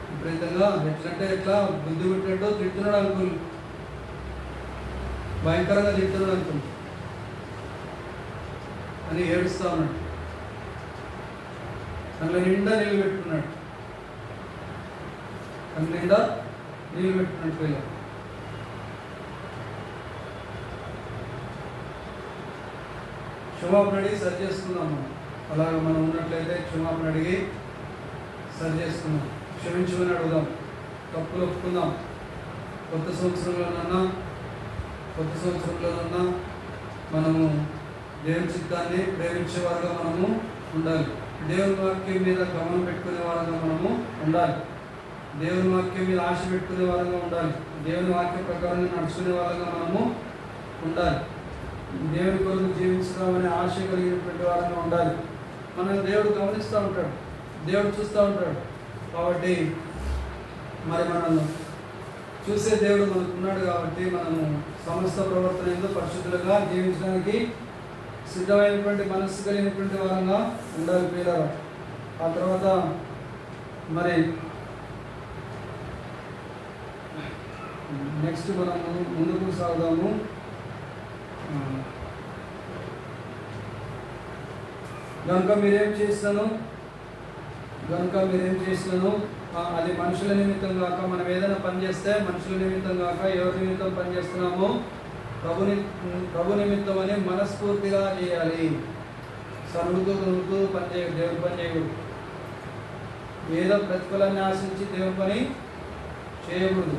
విపరీతంగా ఎట్లంటే ఎట్లా బుద్ధి పుట్టినట్టు తిడుతున్నాడు అంకుల్, భయంకరంగా తిడుతున్నాడు అంకుల్ అని ఏడుస్తూ ఉన్నాడు. అందులో నిండా నీళ్ళు పెట్టుకున్నాడు, పిల్ల. క్షమాపణ అడిగి సరి చేసుకుందాం. అలాగ మనం ఉన్నట్లయితే క్షమాపణ అడిగి సరి చేసుకుందాం, క్షమించమని అడుగుదాం, తప్పులు ఒప్పుకుందాం. కొత్త సంవత్సరంలోనన్నా మనము దేవుని చిత్తాన్ని ప్రేమించే వారుగా మనము ఉండాలి. దేవుని వాక్యం మీద గమనం పెట్టుకునే వారంగా మనము ఉండాలి. దేవుని వాక్యం మీద ఆశ పెట్టుకునే వారంగా ఉండాలి. దేవుని వాక్యం ప్రకారంగా నడుచుకునే వారంగా మనము ఉండాలి. దేవుని కొరకు జీవించడం అనే ఆశ కలిగినటువంటి వారంగా ఉండాలి. మనం దేవుడు గమనిస్తూ ఉంటాడు, దేవుడు చూస్తూ ఉంటాడు. కాబట్టి మరి మనల్ని చూసే దేవుడు మనకు ఉన్నాడు. కాబట్టి మనము సమస్త ప్రవర్తన ఎందు పరిశుద్ధులుగా జీవించడానికి సిద్ధమైనటువంటి మనస్సు కలిగినటువంటి వారంగా ఉండాలి పిల్లలు. ఆ తర్వాత మరి నెక్స్ట్ మనము ముందుకు సాగుదాము. కనుక మీరేం చేసినాను అది మనుషుల నిమిత్తం కాక, మనం ఏదైనా పని చేస్తే మనుషుల నిమిత్తం కాక ఎవరి నిమిత్తం పని చేస్తున్నామో ప్రభు నిమిత్తం అని మనస్ఫూర్తిగా చేయాలి. సనుగుతూ పని చేయకూడదు, దేవుని పని చేయకూడదు. ఏదో ప్రతిఫలాన్ని ఆశించి దేవుని పని చేయకూడదు.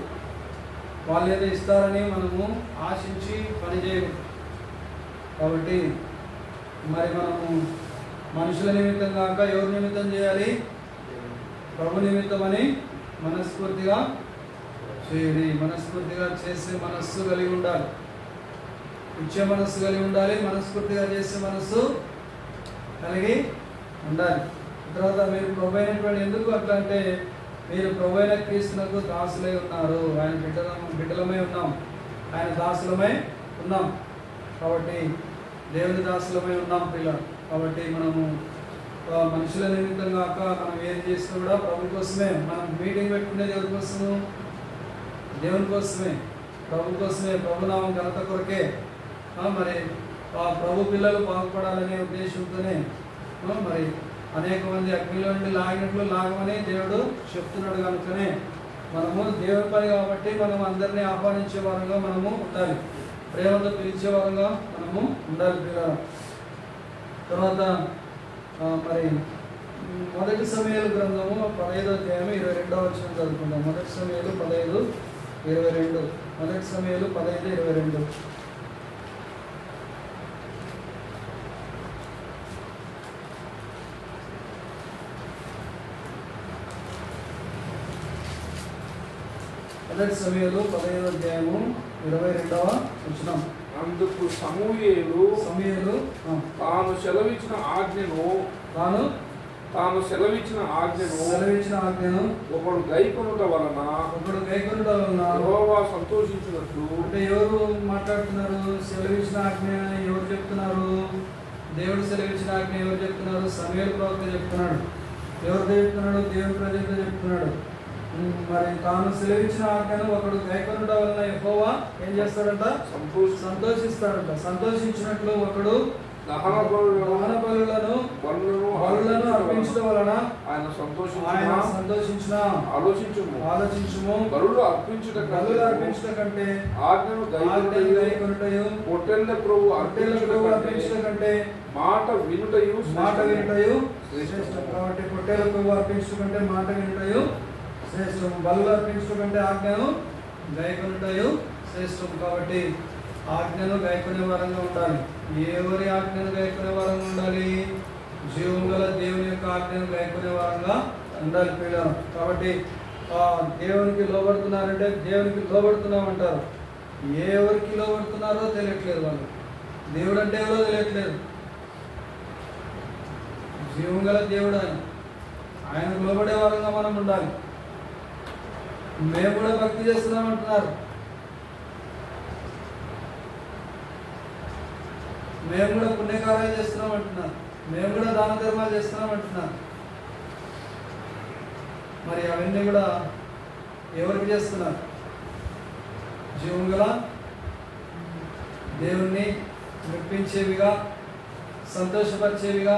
వాళ్ళు ఏదో ఇస్తారని మనము ఆశించి పని చేయకూడదు. కాబట్టి మరి మనము మనుషుల నిమిత్తం కాక ఎవరి నిమిత్తం చేయాలి? ప్రభు నిమిత్తం అని మనస్ఫూర్తిగా చేయాలి. మనస్ఫూర్తిగా చేసే మనస్సు కలిగి ఉండాలి, ఇచ్చే మనస్సు కలిగి ఉండాలి, మనస్ఫూర్తిగా చేసే మనస్సు కలిగి ఉండాలి. తర్వాత మీరు ప్రభు అయినటువంటి, ఎందుకు అట్లా అంటే మీరు ప్రభు అయిన క్రీస్తునకు దాసులై ఉన్నారు. ఆయన బిడ్డలమై ఉన్నాం, ఆయన దాసులమై ఉన్నాం. కాబట్టి దేవుని దాసులమై ఉన్నాం పిల్లలు. కాబట్టి మనము మనుషుల నిమిత్తం కాక మనం ఏది చేసినా కూడా ప్రభు కోసమే. మనం మీటింగ్ పెట్టుకునేది ఎవరి కోసము? దేవుని కోసమే, ప్రభు కోసమే, ప్రభునామం ఘనత కొరకే. మరి ఆ ప్రభు పిల్లలు బాగుపడాలనే ఉద్దేశంతోనే మరి అనేక మంది అగ్నిలో నుండి లాగినట్లు లాగమని దేవుడు చెప్తున్నాడు. కనుకనే మనము దేవుని పని కాబట్టి మనం అందరినీ ఆహ్వానించే వారంగా మనము ఉండాలి, ప్రేమతో పిలిచే వారంగా మనము ఉండాలి పిల్లలు. తర్వాత మరి మొదటి సమయాల గ్రంథము 15వ అధ్యాయం 22వ వచనం చదువుకుందాం. మొదటి సమయాలు 15:22. మొదటి సమయాలు 15:22. మొదటి సమయాలు 15వ అధ్యాయము 22వ వచనం. అందుకు సమూయేలు తాను సెలవిచ్చిన ఆజ్ఞను ఒకడు గైకొనుట వలన యెహోవా సంతోషించినట్లు. అంటే ఎవరు మాట్లాడుతున్నారు? సెలవిచ్చిన ఆజ్ఞ ఎవరు చెప్తున్నారు? దేవుడు సెలవిచ్చిన ఆజ్ఞ ఎవరు చెప్తున్నారు? సమూయేలు ప్రవక్త చెప్తున్నాడు. ఎవరు చెప్తున్నాడు? దేవుని ప్రజలతో చెప్తున్నాడు. మరి తాను సెలవిచ్చిన ఆజ్ఞను ఒకడు గైకొనుట వలన యెహోవా ఏం చేస్తాడంట? సంతోషిస్తాడంట. సంతోషించినట్లు ఒకడు దహన బలులను అర్పించడం వలన ఆయన సంతోషించిన ఆలోచించుము. బలులు అర్పించుట కంటే ఆజ్ఞను గైకొనుటయు పొట్టేళ్ల ప్రభు అర్పించుట కంటే మాట వినుటయు శ్రేష్టం. కాబట్టి పొట్టేళ్ల ప్రభు అర్పించుట కంటే మాట వినుటయు శ్రేష్టం. బలులు అర్పించుట కంటే ఆజ్ఞను గైకొనుటయు శ్రేష్టం. కాబట్టి ఆజ్ఞను గైకొనే వారంగా ఉండాలి. ఎవరి ఆజ్ఞను గైకొనే వారంగా ఉండాలి? జీవం గల దేవుని యొక్క ఆజ్ఞను గైకొనే వారంగా ఉండాలి పిల్లలు. కాబట్టి దేవునికి లోబడుతున్నారంటే దేవునికి లోబడుతున్నామంటారు. ఎవరికి లోబడుతున్నారో తెలియట్లేదు వాళ్ళు. దేవుడు అంటే ఎవరో తెలియట్లేదు. జీవం గల దేవుడు ఆయనకు లోబడే వారంగా మనం ఉండాలి. మేము కూడా భక్తి చేస్తున్నామంటున్నారు. మేము కూడా పుణ్యకార్యాలు చేస్తున్నాం అంటున్నారు. మేము కూడా దాన ధర్మాలు చేస్తున్నాం అంటున్నారు. మరి అవన్నీ కూడా ఎవరికి చేస్తున్నారు? జీవం గల దేవుణ్ణి మెప్పించేవిగా, సంతోషపరిచేవిగా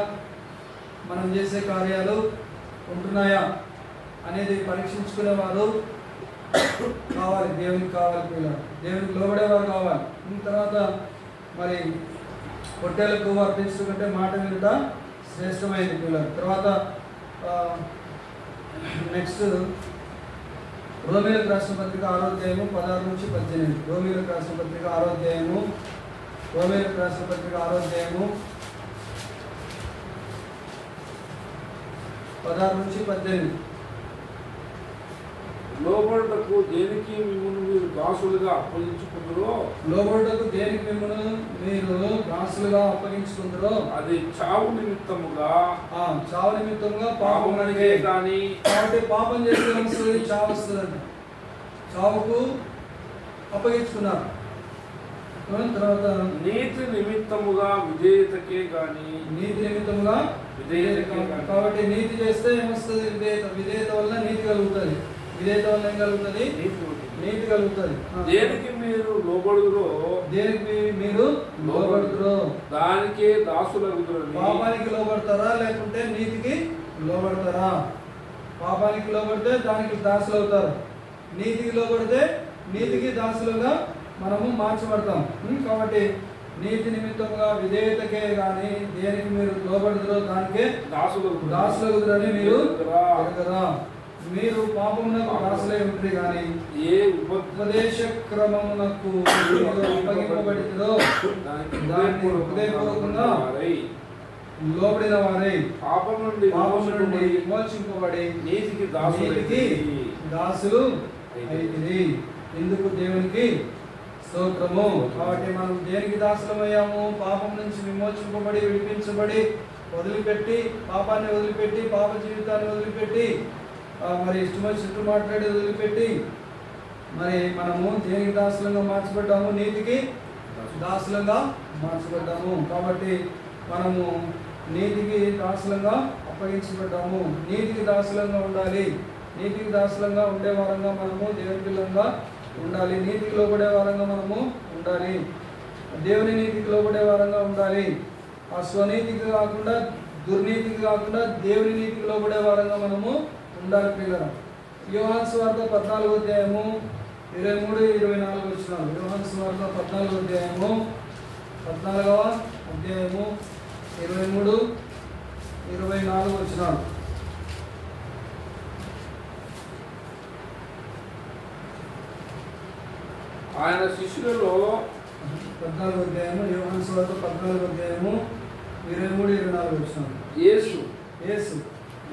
మనం చేసే కార్యాలు ఉంటున్నాయా అనేది పరీక్షించుకునే వారు కావాలి. దేవునికి కావాలి పిల్లలు, దేవునికి లోబడేవారు కావాలి. తర్వాత మరి పొట్టేలకు అర్పించడం కంటే మాట వినుట శ్రేష్టమైంది పిల్లలు. తర్వాత నెక్స్ట్ రోమీయులకు రాసిన పత్రిక 6వ అధ్యాయము 16 నుంచి 18. రోమీయులకు రాసిన పత్రిక 6వ అధ్యాయము 16 నుంచి 18. లోబడుటకు దేనికి మిమ్మల్ని మీరు దాసులుగా అప్పగించుకుందరో, లోబడుటకు దేనికి మిమ్మల్ని మీరు దాసులుగా అప్పగించుకుందరో అది చావు నిమిత్తముగా పాపం అడిగే కానీ. కాబట్టి పాపం చేస్తే వస్తుంది, చావు వస్తుందండి. చావుకు అప్పగించుకున్నారు. తర్వాత నీతి నిమిత్తముగా విధేయతకే గాని, కాబట్టి నీతి చేస్తే ఏమొస్తుంది? విధేయత వల్ల నీతి కలుగుతుంది. విధేయత వల్ల ఏం కలుగుతుంది? నీతి కలుగుతుంది. దేనికి మీరు లోబడుదురో దానికే దాసులగుదురు. పాపానికి లోబడతారా లేకుంటే నీతికి లోబడతారా? పాపానికి లోబడితే దానికి దాసులు అవుతారు. నీతికి లోబడితే నీతికి దాసులుగా మనము మార్చబడతాం. కాబట్టి నీతి నిమిత్తముగా విధేయతకే గాని దేనికి మీరు లోబడుదురో దానికే దాసులగుదురని మీరు ఎరుగరా? మీరు పాపమునకు దాసులై ఉంటుంది కానీ ఏ ఉపదేశ క్రమమునకు అప్పగింపబడినదో దానికి హృదయపూర్వకంగా లోబడిన వారై పాపం నుండి విమోచింపబడి నీతికి దాసులు అయితిరి. ఇందుకు దేవునికి స్తోత్రము. కాబట్టి మనం దేనికి దాసులమయ్యాము? పాపం నుంచి విమోచింపబడి విడిపించబడి వదిలిపెట్టి పాపాన్ని వదిలిపెట్టి పాప జీవితాన్ని వదిలిపెట్టి మరి ఇష్టం మాట్లాడి వదిలిపెట్టి మరి మనము దేనికి దాసులంగా మార్చబడ్డాము? నీతికి దాసులంగా మార్చబడ్డాము. కాబట్టి మనము నీతికి దాసులంగా అప్పగించబడ్డాము. నీతికి దాసులంగా ఉండాలి. నీతికి దాసులంగా ఉండే వారంగా మనము దేవుని పిల్లంగా ఉండాలి. నీతికి లోబడే వారంగా మనము ఉండాలి. దేవుని నీతికి లోబడే వారంగా ఉండాలి. ఆ స్వనీతికి కాకుండా దుర్నీతికి కాకుండా దేవుని నీతికి లోబడే వారంగా మనము ఉండాలి పిల్లలు. యోహాను సువార్త 14వ అధ్యాయము 23-24 వచనాలు. యోహాను సువార్త 14వ అధ్యాయము 23-24 వచనాలు. ఆయన శిష్యులలో 14వ అధ్యాయము యోహాను సువార్త 14వ అధ్యాయము 23-24 వచనాలు. యేసు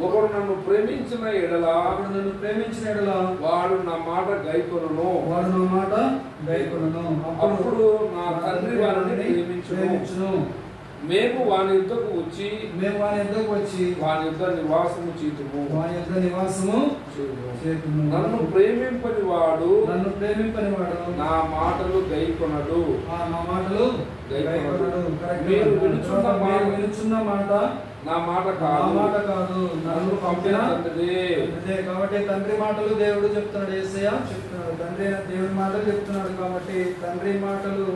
ఒకడు నన్ను ప్రేమించిన ఎడల వాడు నా మాట గైకొనును. అప్పుడు నా తండ్రి వారిని ప్రేమించును. మేము వాని యుద్ధకు వచ్చి వాని యుద్ధ నివాసము చేతుము. నన్ను ప్రేమింపని వాడు నా మాటలు గైకొనడు. మీరు వినుచున్న మాట నా మాట కాదు, నన్ను పంపిన తండ్రి. కాబట్టి తండ్రి మాటలు దేవుడు చెప్తున్నాడు. యేసయ్య చెప్తున్నాడు. తండ్రి అయిన దేవుని మాటలు చెప్తున్నాడు. కాబట్టి తండ్రి మాటలు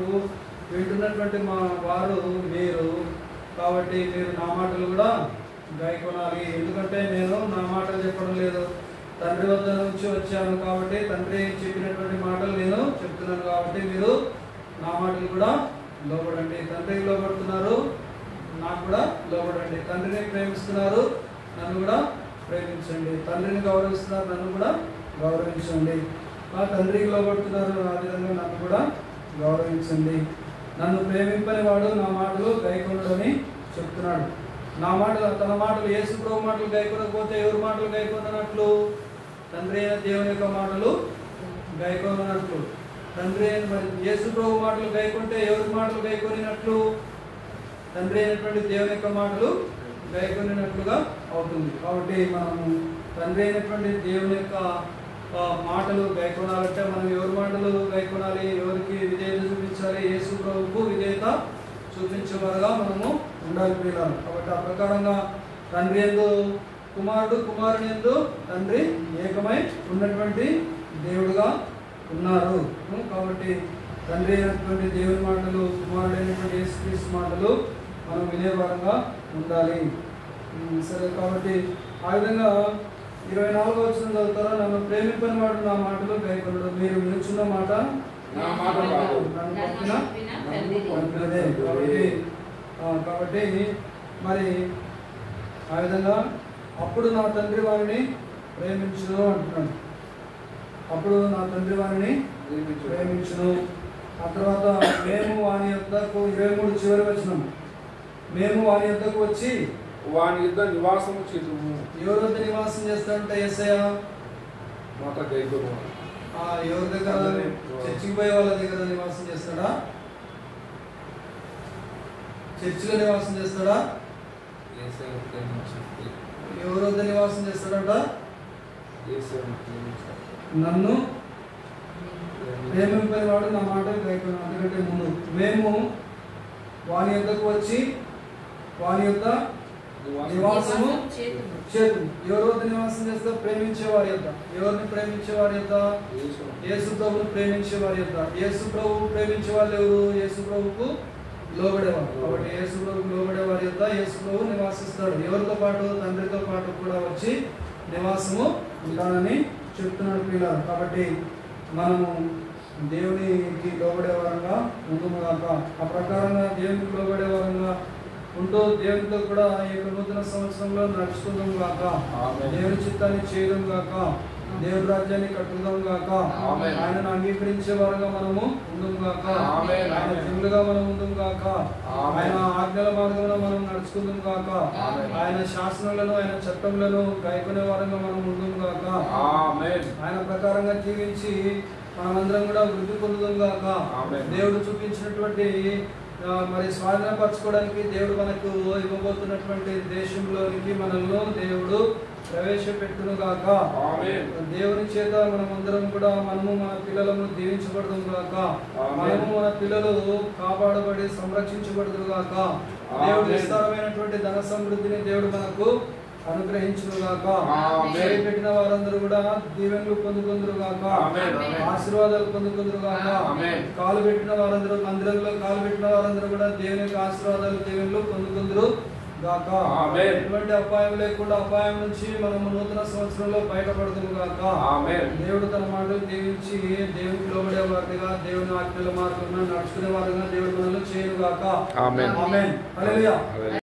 వింటున్నటువంటి మా వారు మీరు కాబట్టి మీరు నా మాటలు కూడా గైకొనాలి. ఎందుకంటే నేను నా మాటలు చెప్పడం లేదు, తండ్రి వద్ద నుంచి వచ్చాను కాబట్టి తండ్రి చెప్పినటువంటి మాటలు నేను చెప్తున్నాను. కాబట్టి మీరు నా మాటలు కూడా లోబడండి. తండ్రికి లోబడుతున్నారు, నాకు కూడా లోబడండి. తండ్రిని ప్రేమిస్తున్నారు, నన్ను కూడా ప్రేమించండి. తండ్రిని గౌరవిస్తున్నారు, నన్ను కూడా గౌరవించండి. నా తండ్రికి లోబడుతున్నారు, ఆ విధంగా నన్ను కూడా గౌరవించండి. నన్ను ప్రేమింపని వాడు నా మాటలు గైకొనడని చెప్తున్నాడు. నా మాటలు, తన మాటలు, యేసు ప్రభు మాటలు గైకొనకపోతే ఎవరి మాటలు గైకొననట్లు? తండ్రి అయిన దేవుని యొక్క మాటలు గైకొననట్లు. తండ్రి అయిన మరి యేసు ప్రభు మాటలు గైకొంటే ఎవరి మాటలు గైకొనినట్లు? తండ్రి అయినటువంటి దేవుని యొక్క మాటలు గైకొనినట్లుగా అవుతుంది. కాబట్టి మనము తండ్రి అయినటువంటి దేవుని యొక్క మాటలు గైకొనాలంటే మనం ఎవరి మాటలు గైకొనాలి? ఎవరికి విధేయత చూపించాలి? యేసు ప్రభువుకు విధేయత చూపించేవారుగా మనము ఉండాలి పిల్లలు. కాబట్టి ఆ ప్రకారంగా తండ్రి యందు కుమారుడు, కుమారుని యందు తండ్రి ఏకమై ఉన్నటువంటి దేవుడుగా ఉన్నారు. కాబట్టి తండ్రి అయినటువంటి దేవుని మాటలు, కుమారుడు అయినటువంటి యేసుక్రీస్తు మాటలు మనం వినేవారంగా ఉండాలి. సరే, కాబట్టి ఆ విధంగా 24వ వచనం చదువుతారా? నన్ను ప్రేమింపని వాడు నా మాటలు గైకొనడు. మీరు వినుచున్న మాట నా మాట కాదు, నన్ను పంపినదే. కాబట్టి మరి ఆ విధంగా అప్పుడు నా తండ్రి వారిని ప్రేమించును అంటున్నాడు. అప్పుడు నా తండ్రి వారిని ప్రేమించును. ఆ తర్వాత మేము వాని యొద్దకు 23 చివరి వచనం, మేము వాని యొద్దకు వచ్చి వాని యుద్ధ నివాసము చేతుము. ఎవరి వద్ద నివాసం చేస్తాడంటే యేసయ్య మాట గైకొను. ఎవరి దగ్గర? చర్చికి పోయే వాళ్ళ దగ్గర నివాసం చేస్తాడా? చర్చిలో నివాసం చేస్తాడా? ఎవరి వద్ద నివాసం చేస్తాడంట? నన్ను ప్రేమింపని వాడు నా మాట గైకొను. అందుకంటే ముందు మేము వాని యొద్దకు వచ్చి వాని యొక్క నివాసము చేతు. ఎవరి వద్ద నివాసం చేస్తా? ప్రేమించే వారి యొక్క. ఎవరిని ప్రేమించే వారి యొక్క? యేసు ప్రభువుని ప్రేమించే వారి యొక్క. యేసు ప్రభువు ప్రేమించే వాళ్ళు ఎవరు? యేసు ప్రభువుకు లోబడేవారు. కాబట్టి యేసు ప్రభువుకు లోబడే వారి యొక్క యేసు ప్రభువు నివాసిస్తాడు. ఎవరితో పాటు? తండ్రితో పాటు కూడా వచ్చి నివాసము ఉంటానని చెప్తున్నాడు పిల్లలు. కాబట్టి మనము దేవునికి లోబడే వారంగా ఉంటున్నాక, ఆ ప్రకారంగా దేవునికి లోబడే వారంగా ఉంటూ దేవునితో కూడా ఈ యొక్క నూతన సంవత్సరంలో నడుచుకుందాం గాక. దేవుని చిత్తాన్ని చేయడం గాక. దేవుని రాజ్యాన్ని కట్టుదాం గాక. ఆయనను అంగీకరించే వారుగా మనము ఉందాం గాక. ఆయన జనులుగా మనం ఉందాం గాక. ఆయన ఆజ్ఞల మార్గంలో మనం నడుచుకుందాం గాక. ఆయన శాసనాలను, ఆయన చట్టములను గైకొనే వారంగా మనం ఉందాం గాక. ఆయన ప్రకారంగా జీవించి మనమందరం కూడా వృద్ధి పొందుదాం గాక. దేవుడు చూపించినటువంటి మరి స్వాధీనపరచుకోవడానికి దేవుడు మనకు ఇవ్వబోతున్నటువంటి దేశంలోనికి మనల్ని దేవుడు ప్రవేశపెట్టును గాక. దేవుని చేత మనమందరం కూడా మనము మన పిల్లలను దీవించబడదు గాక. మనము మన పిల్లలు కాపాడబడి సంరక్షించబడదు గాక. దేవుడు విస్తారమైనటువంటి ధన సమృద్ధిని దేవుడు మనకు అనుగ్రహించును గాక. పెట్టిన వారందరూ కూడా దీవెనలు పొందుకుందరు గాక. ఆశీర్వాదాలు పొందుకుందరు గాక. కాలు పెట్టిన వారందరూ, మందిరంలో కాలు పెట్టిన వారందరూ కూడా దేవుని యొక్క ఆశీర్వాదాలు, దీవెనలు పొందుకుందరు గాక. ఎటువంటి అపాయం లేకుండా అపాయం నుంచి మనము నూతన సంవత్సరంలో బయటపడదుము గాక. దేవుడు తన మాటలు దీవించి దేవునికి లోబడే వారిగా, దేవుని ఆజ్ఞల మార్గంలో నడుచుకునే వారిగా దేవుడు మనల్ని చేయను గాక. ఆమేన్. హల్లెలూయా.